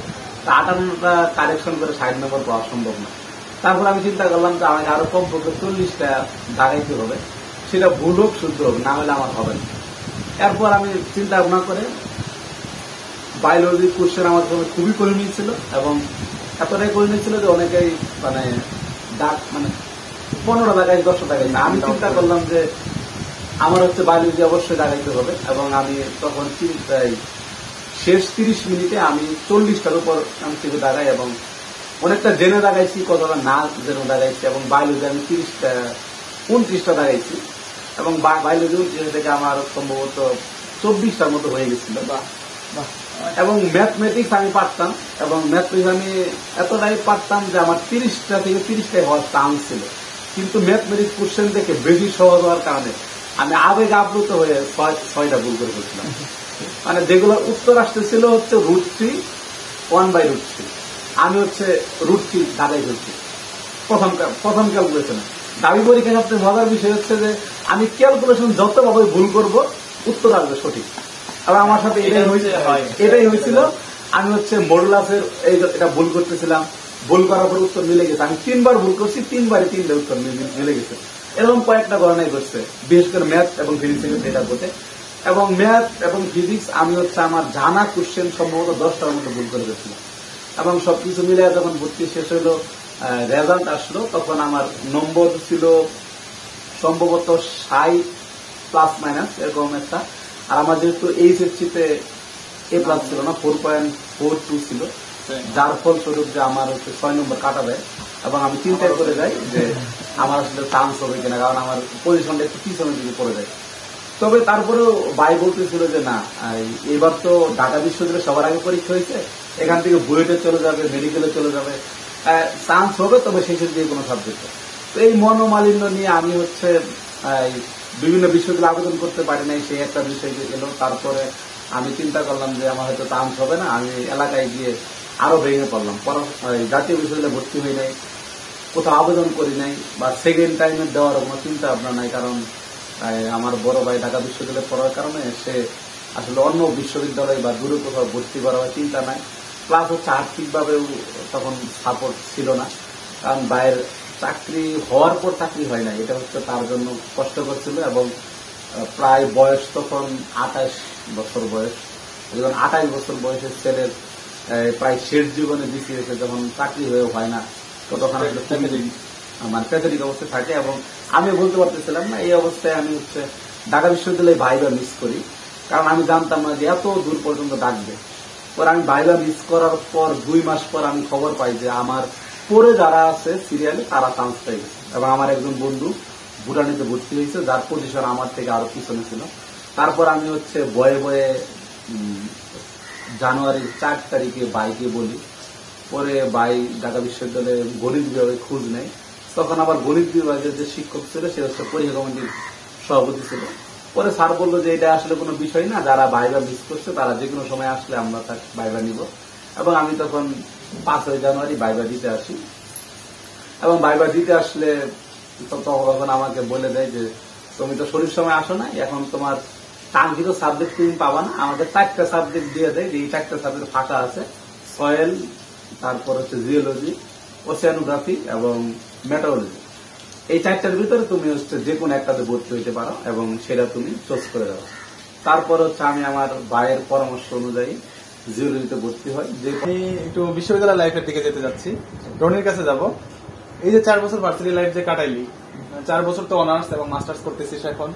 58টা কারেকশন করে 60 নম্বর পাওয়া সম্ভব না। তারপর আমি চিন্তা করলাম যে আমাকে আরো কমপক্ষে 40টা দাঁড়াইতে হবে, সেটা ভুল হোক শুদ্ধ হোক, না হলে আমার হবে না। এরপর আমি চিন্তা ভাবনা করে বায়োলজি কোশ্চেন আমার খুবই করে নিয়েছিল, এবং এতটাই করে নিয়েছিল যে অনেকেই 15টা দাগাই 10টা দাগাই না। আমি চিন্তা করলাম যে আমার বায়োলজি অবশ্যই দাগাইতে হবে, এবং আমি তখন শেষ 30 মিনিটে আমি 40টার উপর এমসিকিউ দাগাই, এবং অনেকটা জেনে দাগাইছি, কতটা না জেনে দাগাইছি। এবং বায়োলজি আমি 29টা দাগাইছি, এবং বায়োলজি থেকে আমার সম্ভবত 24টার মতো হয়ে গেছিল। এবং ম্যাথমেটিক্স আমি পারতাম, এবং ম্যাথমেটিক্স আমি এতটাই পারতাম যে আমার 30টা থেকে 30টাই হওয়ার চান্স ছিল। কিন্তু ম্যাথমেটিক্স কোশ্চেন দেখে বেশি সহজ হওয়ার কারণে আমি আবেগ আপ্লুত হয়ে 6টা ভুল করে ফেলছিলাম। যেগুলোর উত্তর আসতেছিল √3 1/√3, আমি √3 দাগাই ফেলছি প্রথম ক্যালকুলেশন। দাবি পরীক্ষা সবচেয়ে মজার বিষয় যে আমি ক্যালকুলেশন যতভাবে ভুল করব উত্তর আসবে সঠিক। আবার আমার সাথে এটাই হয়েছিল। আমি মডুলাসের এটা ভুল করতেছিলাম, ভুল করার পর উত্তর মিলে গেছে। আমি 3বার ভুল করছি, 3বারে 3টে উত্তর মিলে গেছে। এরকম কয়েকটা ঘটনাই ঘটছে, বিশেষ করে ম্যাথ এবং ফিজিক্স এটা ঘটে। এবং ম্যাথ এবং ফিজিক্স আমি আমার জানা কোশ্চেন সম্ভবত 10টার মতো ভুল করে গেছিলাম। এবং সবকিছু মিলে যখন ভর্তি শেষ হলো, রেজাল্ট আসলো, তখন আমার নম্বর ছিল সম্ভবত 60± এরকম একটা। আর আমার যেহেতু এইচএসসিতে A+ ছিল না, 4.42 ছিল, যার ফলস্বরূপ যে আমার 6 নম্বর কাটা দেয়, এবং আমি চিন্তায় করে যাই যে আমার আসলে চান্স হবে কিনা, কারণ আমার পজিশনটা একটু পিছনের দিকে পড়ে যায়। তবে তারপরেও ভাই বলতেছিল যে না, এবার তো ঢাকা বিশ্ববিদ্যালয়ে সবার আগে পরীক্ষা হয়েছে, এখান থেকে বুয়েটে চলে যাবে, মেডিকেলে চলে যাবে, চান্স হবে, তবে শেষের দিয়ে কোনো সাবজেক্টে। তো এই মনোমালিন্য নিয়ে আমি হচ্ছে বিভিন্ন বিশ্ববিদ্যালয়ে আবেদন করতে পারি নাই, সেই একটা বিষয় এলো। তারপরে আমি চিন্তা করলাম যে আমার হয়তো চান্স হবে না, আমি এলাকায় গিয়ে আরো ভেঙে পড়লাম। জাতীয় বিশ্ববিদ্যালয়ে ভর্তি হই নাই, কোথাও আবেদন করি নাই, বা সেকেন্ড টাইমে দেওয়ার কোনো চিন্তা ভাবনা নাই, কারণ আমার বড় ভাই ঢাকা বিশ্ববিদ্যালয়ে পড়ার কারণে সে আসলে অন্য বিশ্ববিদ্যালয় বা দূরে কোথাও ভর্তি করার চিন্তা নাই। প্লাস হচ্ছে আর্থিকভাবেও তখন সাপোর্ট ছিল না, কারণ ভাইয়ের চাকরি হওয়ার পর চাকরি হয় না, এটা হচ্ছে তার জন্য কষ্টকর ছিল। এবং প্রায় বয়স তখন 28 বছর বয়স, যখন 28 বছর বয়সের ছেলের প্রায় শেষ জীবনে বিসিএসে যখন চাকরি হয়ে হয় না, তো তখন মানে প্যাথেটিক অবস্থায় থাকে। এবং আমি বলতে পারতেছিলাম না, এই অবস্থায় আমি হচ্ছে ঢাকা বিশ্ববিদ্যালয়ে ভাইবা মিস করি, কারণ আমি জানতাম না যে এত দূর পর্যন্ত ডাকবে। পরে আমি ভাইবা মিস করার পর 2 মাস পর আমি খবর পাই যে আমার পরে যারা আছে সিরিয়ালে তারা চান্স পেয়ে গেছে, এবং আমার একজন বন্ধু ভুটানিতে ভর্তি হয়েছে, যার পজিশন আমার থেকে আরো পিছনে ছিল। তারপর আমি হচ্ছে বয়ে বয়ে জানুয়ারির 4 তারিখে ভাইকে বলি, পরে ভাই ঢাকা বিশ্ববিদ্যালয়ে গণিত বিভাগে খোঁজ নেয়। তখন আবার গণিত বিভাগের যে শিক্ষক ছিল সে হচ্ছে পরীক্ষা কমিটির সভাপতি ছিল। পরে স্যার বললো যে এটা আসলে কোনো বিষয় না, যারা ভাইবা মিস করছে তারা যে কোনো সময় আসলে আমরা তার ভাইবা নিব। এবং আমি তখন 5 জানুয়ারি ভাইবা দিতে আসি, এবং ভাইবা দিতে আসলে তখন আমাকে বলে দেয় যে তুমি তো শরীর সময় আসো না, এখন তোমার কাঙ্ক্ষিত সাবজেক্ট তুমি পাবা না। আমাদের 4টা সাবজেক্ট দিয়ে দেয়, যে এই 4টা সাবজেক্ট ফাঁকা আছে, সয়েল, তারপর হচ্ছে জিওলজি, ওসিয়ানোগ্রাফি এবং মেটারোলজি। এই 4টার ভিতরে তুমি হচ্ছে যে কোনো একটাতে ভর্তি হইতে পারো এবং সেটা তুমি চুজ করে দাও। তারপর হচ্ছে আমি আমার ভাইয়ের পরামর্শ অনুযায়ী জিওলজিতে ভর্তি হয়। যে আমি একটু বিশ্ববিদ্যালয় লাইফের দিকে যেতে যাচ্ছি, রনির কাছে যাব। এই যে 4 বছর ভার্সিটি লাইফ যে কাটাইলি, 4 বছর তো অনার্স এবং মাস্টার্স করতেছিস এখন,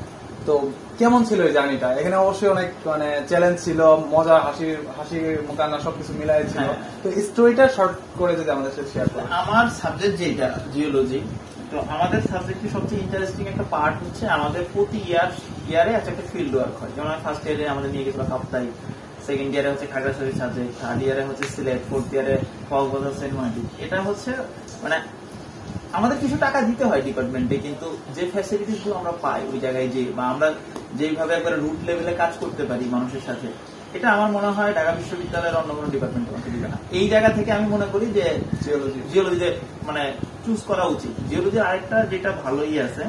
তো কেমন ছিল এই জার্নিটা? এখানে অবশ্যই অনেক মানে চ্যালেঞ্জ ছিল, মজা, হাসি কান্না সবকিছু মিলাই ছিল। তো স্টোরিটা শর্ট করে যদি আমাদের সাথে শেয়ার করো। আমার সাবজেক্ট যেটা জিওলজি, তো আমাদের সাবজেক্টের সবচেয়ে ইন্টারেস্টিং একটা পার্ট হচ্ছে আমাদের প্রতি ইয়ারে একটা ফিল্ড ওয়ার্ক হয়। যেমন ফার্স্ট ইয়ারে আমাদের নিয়ে গেছিল কাপ্তাই, সেকেন্ড ইয়ারে হচ্ছে খাগড়াছড়ির সাবজেক্ট, থার্ড ইয়ারে হচ্ছে সিলেট, ফোর্থ ইয়ারে কক্সবাজার, সেন্ট মার্টিন। এটা হচ্ছে মানে আমাদের কিছু টাকা দিতে হয় ডিপার্টমেন্টে, কিন্তু যে ফ্যাসিলিটিস গুলো আমরা পাই ওই জায়গায় যে, বা আমরা যেভাবে একবারে রুট লেভেলে কাজ করতে পারি মানুষের সাথে, এটা আমার মনে হয় ঢাকা বিশ্ববিদ্যালয়ের অন্য কোনো ডিপার্টমেন্ট আমাকে দিবে না। এই জায়গা থেকে আমি মনে করি যে জিওলজিতে মানে চুজ করা উচিত। জিওলজির আরেকটা যেটা ভালোই আছে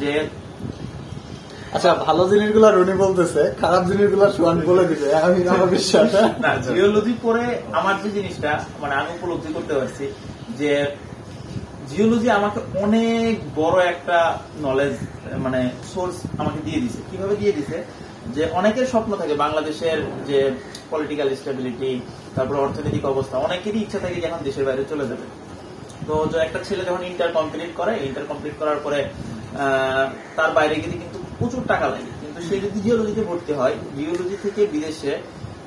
যে, আচ্ছা, ভালো জিনিসগুলো রনি বলতেছে, খারাপ জিনিসগুলো সোহান বলে দিবে, আমি আমার বিশ্বাস। না, জিওলজি পরে আমার যে জিনিসটা মানে আমি উপলব্ধি করতে পারছি যে জিওলজি আমাকে অনেক বড় একটা নলেজ মানে সোর্স আমাকে দিয়ে দিছে। কিভাবে দিয়ে দিছে? যে অনেকের স্বপ্ন থাকে বাংলাদেশের যে পলিটিক্যাল স্টেবিলিটি, তারপর অর্থনৈতিক অবস্থা, অনেকেরই ইচ্ছা থাকে যখন দেশের বাইরে চলে যাবে। তো একটা ছেলে যখন ইন্টার কমপ্লিট করার পরে তার বাইরে গেলে কিন্তু প্রচুর টাকা লাগে, কিন্তু সে যদি জিওলজিতে ভর্তি হয়, জিওলজি থেকে বিদেশে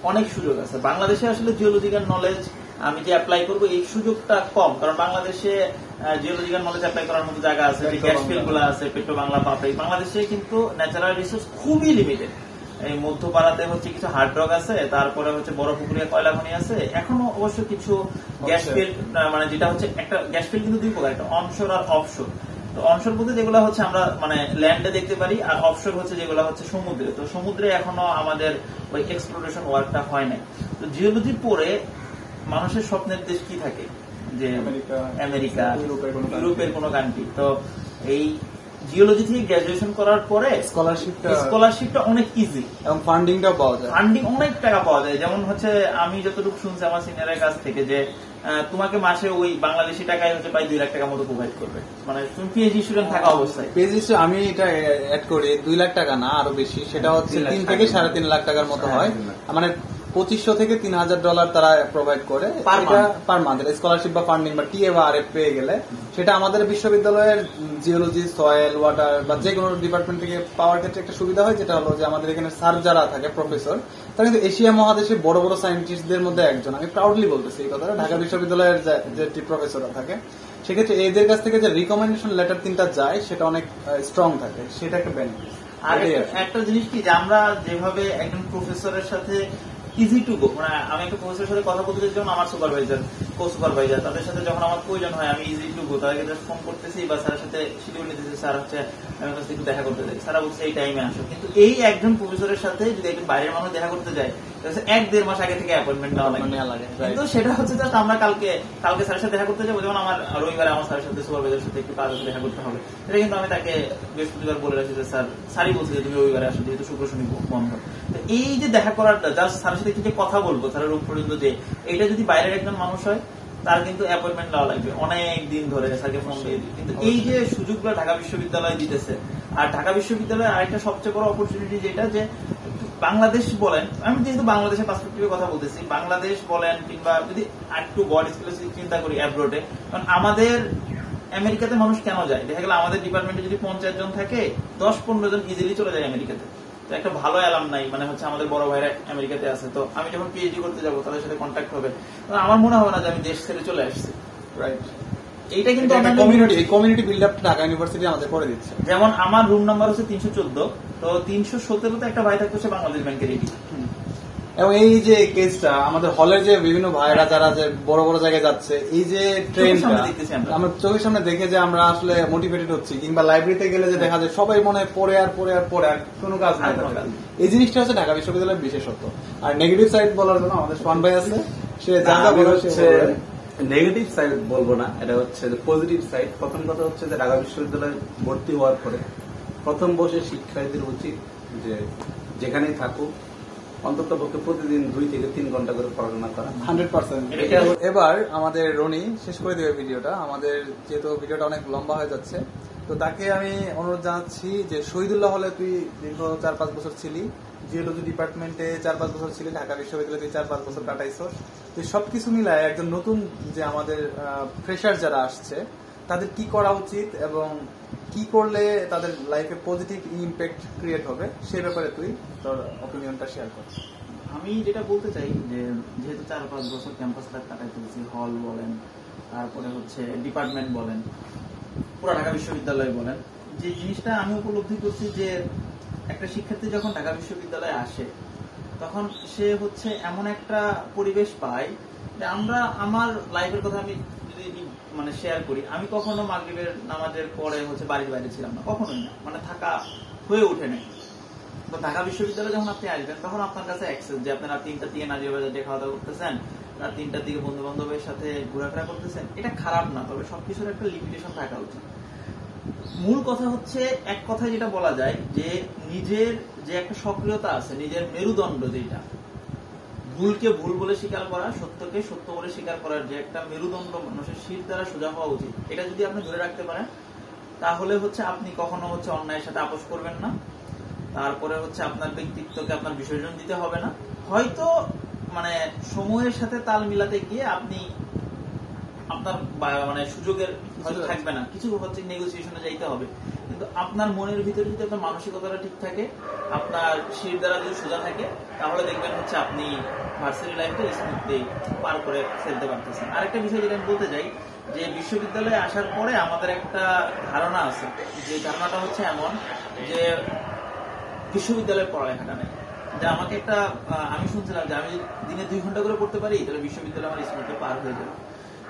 অনেক সুযোগ আছে। বাংলাদেশে আসলে জিওলজিক্যাল নলেজ আমি যে অ্যাপ্লাই করবো এই সুযোগটা কম, কারণ বাংলাদেশে জিওলজিক্যাল নলেজ অ্যাপ্লাই করার মতো জায়গা আছে, গ্যাস ফিল্ড গুলো আছে, পেট্রো বাংলা, পাপড়ি। বাংলাদেশে কিন্তু ন্যাচারাল রিসোর্স খুবই লিমিটেড। এই মধ্যপাড়াতে হচ্ছে কিছু হার্ড রক আছে, তারপরে হচ্ছে বড় পুকুরিয়া কয়লা খনি আছে, এখনো অবশ্য কিছু গ্যাস ফিল্ড, মানে যেটা হচ্ছে একটা গ্যাস ফিল্ড কিন্তু 2 প্রকার, একটা অনশোর আর অফশোর। তো অনশোর বলতে যেগুলো হচ্ছে আমরা মানে ল্যান্ডে দেখতে পারি, আর অফশোর হচ্ছে যেগুলো হচ্ছে সমুদ্রে। তো সমুদ্রে এখনো আমাদের ওই এক্সপ্লোরেশন ওয়ার্কটা হয় নাই। তো জিওলজি পড়ে মানুষের স্বপ্নের দেশ কি থাকে? যে আমেরিকা, ইউরোপের কোনো কান্ট্রি। তো এই জিওলজি থেকে গ্রাজুয়েশন করার পরে স্কলারশিপটা অনেক ইজি এবং ফান্ডিংটাও পাওয়া যায়, ফান্ডিং অনেক টাকা পাওয়া যায়। যেমন হচ্ছে আমি যতটুকু শুনছি আমার সিনিয়রের কাছ থেকে যে তোমাকে মাসে ওই বাংলাদেশি টাকায় হচ্ছে প্রায় 2 লাখ টাকা মতো প্রোভাইড করবে, মানে তুমি পিএইচডি স্টুডেন্ট থাকা অবস্থায়। পিএইচডি আমি এটা অ্যাড করি 2 লাখ টাকা না, আরো বেশি, সেটা হচ্ছে 3 থেকে 3.5 লাখ টাকার মতো হয়। মানে $2,500 থেকে $3,000 তারা প্রোভাইড করে পার মান্থ। স্কলারশিপ বা ফান্ডিং বা টিএ বা আরএফ পেয়ে গেলে সেটা আমাদের বিশ্ববিদ্যালয়ের জিওলজি, সয়েল, ওয়াটার বা যে কোনো ডিপার্টমেন্ট থেকে পাওয়ার ক্ষেত্রে একটা সুবিধা হয়, যেটা হলো যে আমাদের এখানে স্যার যারা থাকে, প্রফেসর, তারা কিন্তু এশিয়া মহাদেশের বড় বড় সায়েন্টিস্টদের মধ্যে একজন। আমি প্রাউডলি বলতেছি এই কথাটা। ঢাকা বিশ্ববিদ্যালয়ের যে প্রফেসররা থাকে, সেক্ষেত্রে এদের কাছ থেকে যে রিকমেন্ডেশন লেটার 3টা যায়, সেটা অনেক স্ট্রং থাকে, সেটা একটা বেনিফিট। আর একটা জিনিস কি যে আমরা যেভাবে একজন প্রফেসরের সাথে ইজি টু গো, মানে আমি একটা প্রফেসরের সাথে কথা বলতে যেমন আমার সুপারভাইজার, কো সুপারভাইজার, তাদের সাথে যখন আমার প্রয়োজন হয় আমি ইজি টু গো, তাদেরকে জাস্ট ফোন করতেছি বা স্যারের সাথে শিডিউল নিতেছি, স্যার হচ্ছে আমার কাছে একটু দেখা করতে যাই, স্যারা বলছে এই টাইমে আসো। কিন্তু এই একজন প্রফেসরের সাথে যদি একজন বাইরের মানুষ দেখা করতে যায়, 1-1.5 মাস আগে থেকে অ্যাপয়েন্টমেন্ট নেওয়া লাগে। কিন্তু সেটা হচ্ছে জাস্ট আমরা কালকে স্যারের সাথে দেখা করতে যাবো, যেমন আমার রবিবারে আমার স্যারের সাথে সুপারভাইজারের সাথে একটু কাজ দেখা করতে হবে, সেটা কিন্তু আমি তাকে বৃহস্পতিবার বলে রাখছি যে স্যারই বলছে যে তুমি রবিবারে আসো, যেহেতু শুক্র শনি বন্ধ। এই যে দেখা করাটা, জাস্ট স্যারের সাথে একটু কথা বলবো স্যারের রূপ পর্যন্ত, যে এটা যদি বাইরের একজন মানুষ হয় তার কিন্তু অ্যাপয়েন্টমেন্ট নেওয়া লাগবে অনেক দিন ধরে, স্যারকে ফোন দিয়ে দিই। কিন্তু এই যে সুযোগগুলো ঢাকা বিশ্ববিদ্যালয় দিতেছে, আর ঢাকা বিশ্ববিদ্যালয়ের আরেকটা সবচেয়ে বড় অপরচুনিটি যেটা, যে বাংলাদেশ বলেন, আমি যেহেতু বাংলাদেশের পার্সপেক্টিভে কথা বলতেছি, বাংলাদেশ বলেন কিংবা যদি একটু বড় স্কেলে চিন্তা করি অ্যাব্রোডে, কারণ আমাদের আমেরিকাতে মানুষ কেন যায়, দেখা গেল আমাদের ডিপার্টমেন্টে যদি 50 জন থাকে 10-15 জন ইজিলি চলে যায় আমেরিকাতে। তো একটা ভালো অ্যালাম নাই, মানে হচ্ছে আমাদের বড় ভাইরা আমেরিকাতে আছে, তো আমি যখন পিএইচডি করতে যাবো তাদের সাথে কন্ট্যাক্ট হবে, আমার মনে হবে না যে আমি দেশ ছেড়ে চলে আসছি। রাইট, এইটা কিন্তু community build up Dhaka university আমাদের করে দিচ্ছে। যেমন আমার রুম নাম্বার হচ্ছে 314, তো 317 একটা ভাই থাকতো, সে বাংলাদেশ ব্যাংকের এডি। এবং এই যে কেসটা আমাদের হলের যে বিভিন্ন ভাইরা যারা যে বড় বড় জায়গায় যাচ্ছে, এই যে ট্রেনটা আমরা চোখের সামনে দেখে যে আমরা আসলে মোটিভেটেড হচ্ছি, কিংবা লাইব্রেরিতে গেলে যে দেখা যায় সবাই মনে পড়ে আর কোনো কাজ নাই, এই জিনিসটা হচ্ছে ঢাকা বিশ্ববিদ্যালয়ের বিশেষত্ব। আর নেগেটিভ সাইড বলার জন্য আমাদের সোহান ভাই আছে, সে যা যা বলছে। নেগেটিভ সাইড বলবো না, এটা হচ্ছে পজিটিভ সাইড। প্রথম কথা হচ্ছে যে ঢাকা বিশ্ববিদ্যালয়ে ভর্তি হওয়ার পরে প্রথম বর্ষে শিক্ষার্থীদের উচিত যে যেখানেই থাকুক অন্তত পক্ষে প্রতিদিন 2 থেকে 3 ঘন্টা করে পড়াশোনা করা 100%। এবার আমাদের রনি শেষ করে দেবে ভিডিওটা, আমাদের যেহেতু ভিডিওটা অনেক লম্বা হয়ে যাচ্ছে, তো তাকে আমি অনুরোধ জানাচ্ছি যে শহীদুল্লাহ হলে তুই দীর্ঘ 4-5 বছর ছিলি, জিওলজি ডিপার্টমেন্টে 4-5 বছর ছিলি, ঢাকা বিশ্ববিদ্যালয়ে তুই 4-5 বছর কাটাইছস, তুই সবকিছু মিলায় একজন নতুন যে আমাদের ফ্রেশার যারা আসছে তাদের কি করা উচিত এবং কি করলে তাদের লাইফে পজিটিভ ইম্প্যাক্ট ক্রিয়েট হবে, সেই ব্যাপারে তুই তোর অপিনিয়নটা শেয়ার কর। আমি যেটা বলতে চাই যে যেহেতু 4-5 বছর ক্যাম্পাস লাইফ কাটাই ফেলছি, হল বলেন, তারপরে হচ্ছে ডিপার্টমেন্ট বলেন, পুরো ঢাকা বিশ্ববিদ্যালয় বলেন, যে জিনিসটা আমি উপলব্ধি করছি যে একটা শিক্ষার্থী যখন ঢাকা বিশ্ববিদ্যালয়ে আসে তখন সে হচ্ছে এমন একটা পরিবেশ পায় যে আমরা, আমার লাইফের কথা আমি যদি মানে শেয়ার করি, আমি কখনো মাগরিবের নামাজের পরে হচ্ছে বাড়ির বাইরে ছিলাম না, কখনোই না, মানে থাকা হয়ে ওঠে নাই। তো ঢাকা বিশ্ববিদ্যালয়ে যখন আপনি আসবেন তখন আপনার কাছে অ্যাক্সেস, যে আপনি রাত 3টার দিকে নাজিয়া বাজারে খাওয়া দাওয়া করতেছেন, রাত 3টার দিকে বন্ধু বান্ধবের সাথে ঘোরাফেরা করতেছেন, এটা খারাপ না, তবে সবকিছুর একটা লিমিটেশন থাকা উচিত। মূল কথা হচ্ছে এক কথায় যেটা বলা যায় যে নিজের যে একটা সক্রিয়তা আছে, নিজের মেরুদণ্ড, যেটা ভুলকে ভুল বলে স্বীকার করা, সত্যকে সত্য বলে স্বীকার করার যে একটা মেরুদণ্ড মানুষের শির দ্বারা সোজা হওয়া উচিত, এটা যদি আপনি ধরে রাখতে পারেন তাহলে হচ্ছে আপনি কখনো হচ্ছে অন্যায়ের সাথে আপোষ করবেন না। তারপরে হচ্ছে আপনার ব্যক্তিত্বকে আপনার বিসর্জন দিতে হবে না, হয়তো মানে সময়ের সাথে তাল মিলাতে গিয়ে আপনি আপনার মানে সুযোগের হয়তো থাকবে না, কিছু হচ্ছে নেগোসিয়েশনে যাইতে হবে, কিন্তু আপনার মনের ভিতরে যদি আপনার মানসিকতাটা ঠিক থাকে, আপনার শির দ্বারা যদি সোজা থাকে, তাহলে দেখবেন হচ্ছে আপনি ভার্সিটি লাইফটা স্মুথলি পার করে ফেলতে পারতেছেন। আরেকটা বিষয় যেটা আমি বলতে চাই, যে বিশ্ববিদ্যালয়ে আসার পরে আমাদের একটা ধারণা আছে, যে ধারণাটা হচ্ছে এমন যে বিশ্ববিদ্যালয়ের পড়ালেখাটা নেই, যে আমাকে একটা, আমি শুনছিলাম যে আমি দিনে 2 ঘন্টা করে পড়তে পারি তাহলে বিশ্ববিদ্যালয় আমার স্মুথলি পার হয়ে যাবে।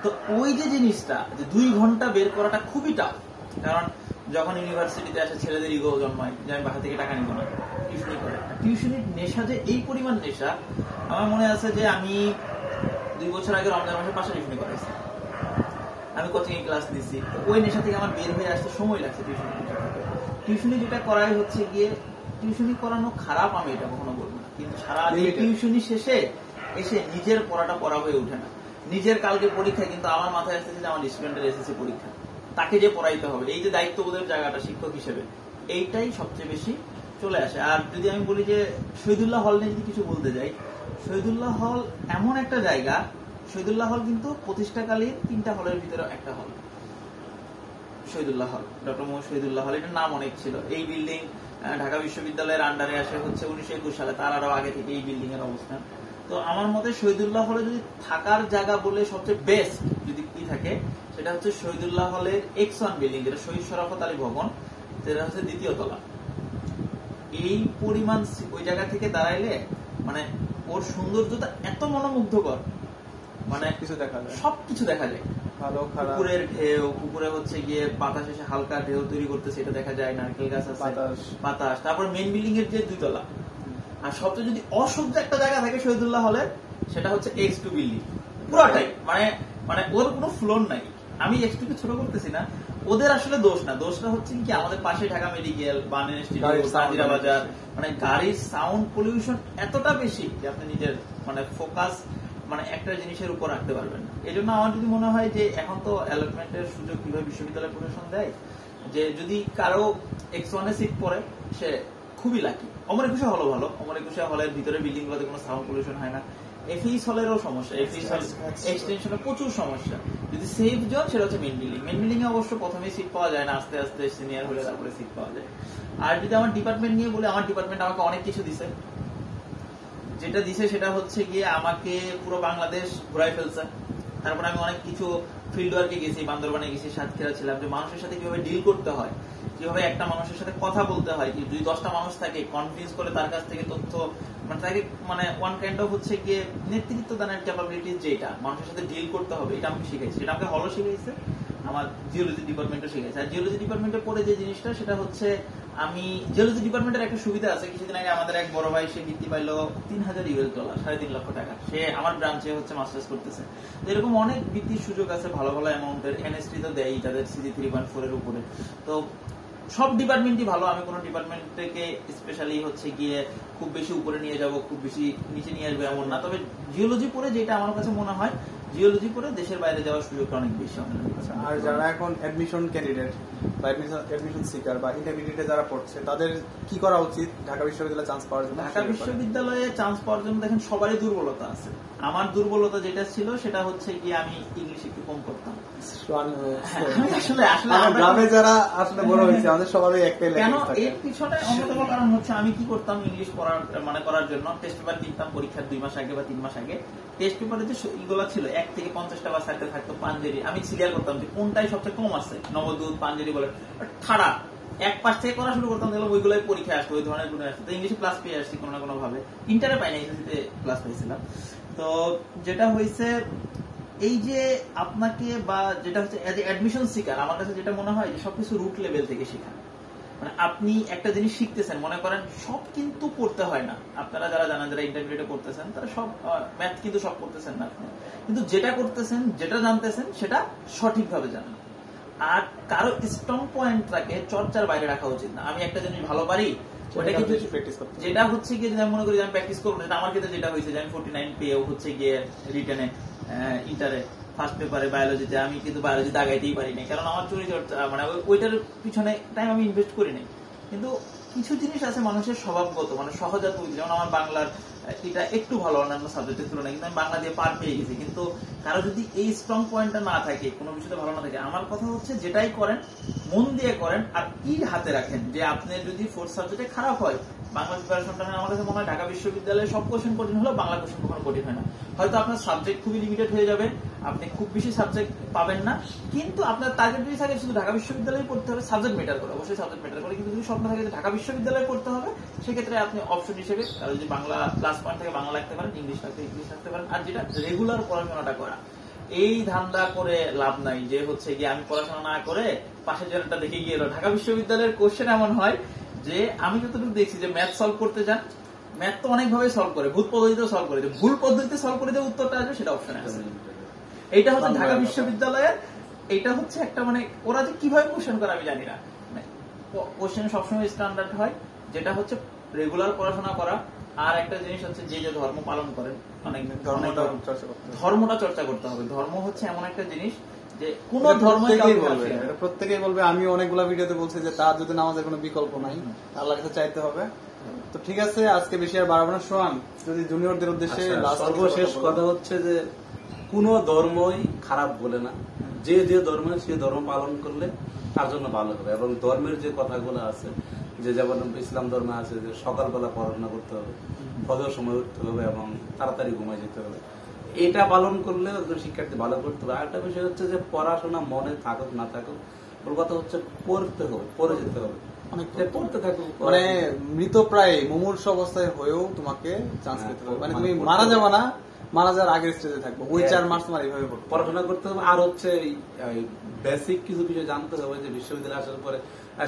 তো ওই যে জিনিসটা, যে 2 ঘন্টা বের করাটা খুবই টাফ, কারণ যখন ইউনিভার্সিটিতে আসে ছেলেদের ইগো জন্মায় যে আমি বাসা থেকে টাকা নিব না, টিউশনি করে। টিউশনির নেশা যে এই পরিমাণ নেশা, আমার মনে আছে যে আমি 2 বছর আগে রমজান মাসের পাশে টিউশনি করাইছি, আমি কোচিং এ ক্লাস দিচ্ছি, ওই নেশা থেকে আমার বের হয়ে আসতে সময় লাগছে। টিউশনি যেটা করাই হচ্ছে গিয়ে, টিউশনি করানো খারাপ আমি এটা কখনো বলবো না, কিন্তু সারা টিউশনি শেষে এসে নিজের পড়াটা পড়া হয়ে ওঠে না। নিজের কালকে পরীক্ষা, কিন্তু আমার মাথায় আসতেছে যে আমার স্টুডেন্টের এসএসসি পরীক্ষা, তাকে যে পড়াইতে হবে, এই যে দায়িত্ববোধের জায়গাটা শিক্ষক হিসেবে, এইটাই সবচেয়ে বেশি চলে আসে। আর যদি আমি বলি যে শহীদুল্লাহ হল নিয়ে যদি কিছু বলতে যাই, শহীদুল্লাহ হল এমন একটা জায়গা, শহীদুল্লাহ হল কিন্তু প্রতিষ্ঠাকালীন 3টা হলের ভিতরে একটা হল, শহীদুল্লাহ হল, ডক্টর মোহাম্মদ শহীদুল্লাহ হল, এটার নাম অনেক ছিল। এই বিল্ডিং ঢাকা বিশ্ববিদ্যালয়ের আন্ডারে আসে হচ্ছে 1921 সালে, তার আরো আগে থেকে এই বিল্ডিং এর অবস্থান। তো আমার মতে শহীদুল্লাহ হলে যদি থাকার জায়গা বলে সবচেয়ে বেস্ট যদি কি থাকে, সেটা হচ্ছে শহীদুল্লাহ হলের X1 বিল্ডিং, যেটা শহীদ শরাফত আলী ভবন, যেটা হচ্ছে 2য় তলা। এই পরিমাণ ওই জায়গা থেকে দাঁড়াইলে মানে ওর সৌন্দর্যটা এত মনোমুগ্ধকর, মানে কিছু দেখা যায়, সবকিছু দেখা যায়। ভালো খারাপ, পুকুরের ঢেউ, পুকুরে হচ্ছে গিয়ে বাতাস এসে হালকা ঢেউ তৈরি করতেছে, এটা দেখা যায়, নারকেল গাছ আছে, বাতাস, তারপর মেন বিল্ডিং এর যে 2 তলা। আর সবচেয়ে যদি অসহ্য একটা জায়গা থাকে শহীদুল্লাহ হলে, সেটা হচ্ছে X2 বিল্ডিং, পুরোটাই মানে মানে ওর কোনো ফ্লোর নাই। আমি X2 কে ছোট করতেছি না, ওদের আসলে দোষ না, দোষটা হচ্ছে কি আমাদের পাশে ঢাকা মেডিকেল, বানের ইনস্টিটিউট, সাজিরা বাজার, মানে গাড়ির সাউন্ড পলিউশন এতটা বেশি যে আপনি নিজের মানে ফোকাস মানে একটা জিনিসের উপর রাখতে পারবেন না। এই জন্য আমার যদি মনে হয় যে এখন তো অ্যালটমেন্টের সুযোগ কিভাবে বিশ্ববিদ্যালয় প্রশাসন দেয়, যে যদি কারো X1 এ সিট পড়ে সে খুবই লাকি। অমর একুশে হলও ভালো, অমর একুশে হলের ভিতরে বিল্ডিং গুলোতে কোনো সাউন্ড পলিউশন হয় না। এফএইচ হলেরও সমস্যা, এফএইচ হল এক্সটেনশনে প্রচুর সমস্যা। যদি সেফ জোন সেটা হচ্ছে মেন বিল্ডিং। মেন বিল্ডিং এ অবশ্য প্রথমে সিট পাওয়া যায় না, আস্তে আস্তে সিনিয়র হলে তারপরে সিট পাওয়া যায়। আর যদি আমার ডিপার্টমেন্ট নিয়ে বলে, আমার ডিপার্টমেন্ট আমাকে অনেক কিছু দিছে। যেটা দিছে সেটা হচ্ছে গিয়ে আমাকে পুরো বাংলাদেশ ঘুরাই ফেলছে। তারপরে আমি অনেক কিছু ফিল্ড ওয়ার্কে গেছি, বান্দরবানে গেছি, সাতক্ষীরা ছিলাম, যে মানুষের সাথে কিভাবে ডিল করতে হয়, কিভাবে একটা মানুষের সাথে কথা বলতে হয়, কি 2-10টা মানুষ থাকে কনভিন্স করে তার কাছ থেকে তথ্য মানে তাকে মানে ওয়ান কাইন্ড অফ হচ্ছে গিয়ে নেতৃত্ব দানের ক্যাপাবিলিটি, যেটা মানুষের সাথে ডিল করতে হবে, এটা আমাকে শিখাইছে। এটা আমাকে হলও শিখাইছে, আমার জিওলজি ডিপার্টমেন্টও শিখাইছে। আর জিওলজি ডিপার্টমেন্টে পড়ে যে জিনিসটা সেটা হচ্ছে, আমি জিওলজি ডিপার্টমেন্টের একটা সুবিধা আছে, কিছুদিন আগে আমাদের এক বড় ভাই সে বৃত্তি পাইলো $3000, $3.5 লক্ষ টাকা, সে আমার ব্রাঞ্চে হচ্ছে মাস্টার্স করতেছে। তো এরকম অনেক বৃত্তির সুযোগ আছে ভালো ভালো অ্যামাউন্টের, এনএসটি তো দেয় তাদের সিজি 3.4 এর উপরে। তো সব ডিপার্টমেন্টই ভালো, আমি কোনো ডিপার্টমেন্ট থেকে স্পেশালি হচ্ছে গিয়ে খুব বেশি উপরে নিয়ে যাব, খুব বেশি নিচে নিয়ে আসবে এমন না। তবে জিওলজি পড়ে যেটা আমার কাছে মনে হয়, জিওলজি পড়ে দেশের বাইরে যাওয়ার সুযোগটা অনেক বেশি। আর যারা এখন অ্যাডমিশন ক্যান্ডিডেট বা অ্যাডমিশন সিকার বা ইন্টারমিডিয়েটে যারা পড়ছে, তাদের কি করা উচিত ঢাকা বিশ্ববিদ্যালয়ে চান্স পাওয়ার জন্য? ঢাকা বিশ্ববিদ্যালয়ে চান্স পাওয়ার জন্য দেখেন সবারই দুর্বলতা আছে। আমার দুর্বলতা যেটা ছিল সেটা হচ্ছে কি আমি ইংলিশ একটু কম করতাম। আসলে গ্রামে যারা আসলে বড় হয়েছে আমাদের সবারই একটাই কেন এর পিছনে অন্যতম কারণ হচ্ছে আমি কি করতাম, ইংলিশ পড়ার মানে করার জন্য টেস্ট পেপার কিনতাম পরীক্ষার 2 মাস আগে বা 3 মাস আগে। টেস্ট পেপারে যে ইগুলা ছিল 1 থেকে 50টা বা 60টা থাকতো পাঞ্জেরি, আমি সিরিয়াল করতাম যে কোনটাই সবচেয়ে কম আছে, নবদূত, পাঞ্জেরি বলে ঠাড়া এক পাশ থেকে করা শুরু করতাম, দেখলাম ওইগুলোই পরীক্ষা আসতো, ওই ধরনের গুণে আসতো। তো ইংলিশে প্লাস পেয়ে আসছি কোনো না কোনো ভাবে, ইন্টারে পাই না, এসএসসিতে প্লাস পেয়েছিলাম। তো যেটা হয়েছে এই যে আপনাকে বা যেটা হচ্ছে অ্যাডমিশন সিকার, আমার কাছে যেটা মনে হয় যে সবকিছু রুট লেভেল থেকে শেখা। মানে আপনি একটা জিনিস শিখতেছেন, মনে করেন সব কিন্তু পড়তে হয় না। আপনারা যারা জানেন, যারা ইন্টারমিডিয়েটে করতেছেন, তারা সব ম্যাথ কিন্তু সব করতেছেন না আপনি, কিন্তু যেটা করতেছেন, যেটা জানতেছেন সেটা সঠিকভাবে জানেন। আর কারো স্ট্রং পয়েন্টটাকে চর্চার বাইরে রাখা উচিত না। আমি একটা জিনিস ভালো পারি, ওটা কিন্তু যেটা হচ্ছে গিয়ে আমি মনে করি যে আমি প্র্যাকটিস করবো, যেটা আমার ক্ষেত্রে যেটা হয়েছে যে আমি 49 পেয়েও হচ্ছে গিয়ে রিটেনে ইন্টারে ফার্স্ট পেপারে বায়োলজিতে আমি কিন্তু বায়োলজিতে আগাইতেই পারি নাই, কারণ আমার চর্চা মানে ওইটার পিছনে টাইম আমি ইনভেস্ট করি নাই। কিন্তু কিছু জিনিস আছে মানুষের স্বভাবগত, মানে সহজাত, যেমন আমার বাংলার এটা একটু ভালো অন্যান্য সাবজেক্টের তুলনায়, কিন্তু আমি বাংলা দিয়ে পার পেয়ে গেছি। কিন্তু কারো যদি এই স্ট্রং পয়েন্টটা না থাকে, কোনো বিষয়টা ভালো না থাকে, আমার কথা হচ্ছে যেটাই করেন মন দিয়ে করেন আর হাতে রাখেন যে আপনি যদি 4th সাবজেক্টে খারাপ হয়, বাংলা প্রিপারেশনটা আমার কাছে মনে হয় ঢাকা বিশ্ববিদ্যালয়ে সব কোশ্চেন কঠিন হলেও বাংলা কোশ্চেন কখনো কঠিন হয় না। হয়তো আপনার সাবজেক্ট খুবই লিমিটেড হয়ে যাবে, আপনি খুব বেশি সাবজেক্ট পাবেন না, কিন্তু আপনার টার্গেট যদি থাকে শুধু ঢাকা বিশ্ববিদ্যালয়ে পড়তে হবে, সাবজেক্ট ম্যাটার করে, অবশ্যই সাবজেক্ট ম্যাটার করে, কিন্তু যদি স্বপ্ন থাকে যে ঢাকা বিশ্ববিদ্যালয়ে পড়তে হবে, সেক্ষেত্রে আপনি অপশন হিসেবে যদি বাংলা প্লাস পয়েন্ট থেকে বাংলা রাখতে পারেন, ইংলিশ রাখতে ইংলিশ রাখতে পারেন। আর যেটা রেগুলার পড়াশোনাটা করা, এই ধান্দা করে লাভ নাই যে হচ্ছে গিয়ে আমি পড়াশোনা না করে পাশের জনটা দেখে গিয়ে এলো। ঢাকা বিশ্ববিদ্যালয়ের কোশ্চেন এমন হয় যে আমি যতটুকু দেখছি যে ম্যাথ সলভ করতে যান, ম্যাথ তো অনেকভাবে সলভ করে, ভূত পদ্ধতিতেও সলভ করে, ভুল পদ্ধতিতে সলভ করে যে উত্তরটা আসবে সেটা অপশনে আছে। এইটা হচ্ছে ঢাকা বিশ্ববিদ্যালয়ের, এইটা হচ্ছে একটা মানে ওরা যে কিভাবে কোশ্চেন করে আমি জানি না। কোশ্চেন সবসময় স্ট্যান্ডার্ড হয়, যেটা হচ্ছে রেগুলার পড়াশোনা করা। আর একটা জিনিস হচ্ছে যে ধর্ম পালন করেন, অনেক ধর্মটা চর্চা করতে হবে। ধর্ম হচ্ছে এমন একটা জিনিস যে কোন ধর্ম প্রত্যেকেই বলবে, আমি অনেকগুলা ভিডিওতে বলছি যে তার যদি নামাজের কোনো বিকল্প নাই, আল্লাহর কাছে চাইতে হবে। তো ঠিক আছে, আজকে বেশি আর বাড়াবো না। সোহান, যদি জুনিয়রদের উদ্দেশ্যে সর্বশেষ কথা হচ্ছে যে কোন ধর্মই খারাপ বলে না, যে যে ধর্ম সে ধর্ম পালন করলে তার জন্য ভালো হবে। এবং ধর্মের যে কথাগুলো আছে, যে যেমন ইসলাম ধর্মে আছে যে সকালবেলা পড়াশোনা করতে হবে, ফজর সময় উঠতে হবে এবং তাড়াতাড়ি ঘুমায় যেতে হবে, এটা পালন করলে একজন শিক্ষার্থী ভালো করতে হবে। আরেকটা বিষয় হচ্ছে যে পড়াশোনা মনে থাকুক না থাকুক, ওর কথা হচ্ছে পড়তে হবে, পড়ে যেতে হবে। অনেক সে পড়তে থাকুক, মানে মৃত প্রায় মুমূর্ষ অবস্থায় হয়েও তোমাকে চান্স পেতে হবে, মানে তুমি মানে মারা যাবে না, মারা যাওয়ার আগের স্টেজে থাকবো, ওই 4 মাস তোমার এইভাবে পড়তে হবে। পড়াশোনা করতে হবে। আর হচ্ছে বেসিক কিছু বিষয় জানতে হবে, যে বিশ্ববিদ্যালয়ে আসার পরে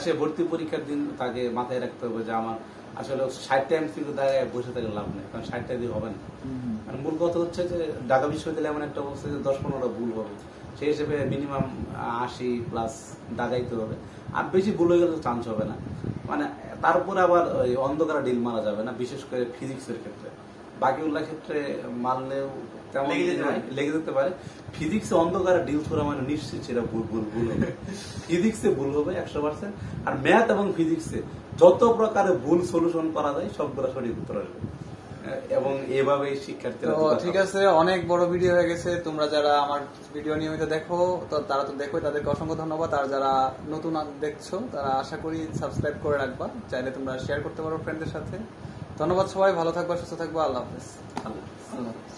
সে ভর্তি পরীক্ষার দিন তাকে মাথায় রাখতে হবে যে আমার আসলে 60টা এমসিকিউ দাঁড়ায় বসে থাকে লাভ নেই, কারণ 60টা দিয়ে হবে না। মানে মূল কথা হচ্ছে যে ঢাকা বিশ্ববিদ্যালয়ে এমন একটা অবস্থা যে 10-15টা ভুল হবে, সেই হিসেবে মিনিমাম 80+ দাগাইতে হবে, আর বেশি ভুল হয়ে গেলে চান্স হবে না। মানে তারপরে আবার ওই অন্ধকারে ডিল মারা যাবে না, বিশেষ করে ফিজিক্সের ক্ষেত্রে। বাকিগুলোর ক্ষেত্রে মারলেও তেমন লেগে যেতে পারে। ফিজিক্সে অন্ধকারে ডিল ছোড়া মানে নিশ্চিত সেটা ভুল হবে। ফিজিক্সে ভুল হবে 100%, আর ম্যাথ এবং ফিজিক্সে যত প্রকারের ভুল সলিউশন করা যায় সবগুলো সঠিক উত্তর আসবে, এবং এভাবে শিক্ষার্থীরা। ঠিক আছে, অনেক বড় ভিডিও হয়ে গেছে। তোমরা যারা আমার ভিডিও নিয়মিত দেখো তো তারা তো দেখো, তাদেরকে অসংখ্য ধন্যবাদ। আর যারা নতুন দেখছো তারা আশা করি সাবস্ক্রাইব করে রাখবা, চাইলে তোমরা শেয়ার করতে পারো ফ্রেন্ডদের সাথে। ধন্যবাদ সবাই, ভালো থাকবা, সুস্থ থাকবা, আল্লাহ হাফেজ। আল্লাহ। আল্লাহ হাফেজ।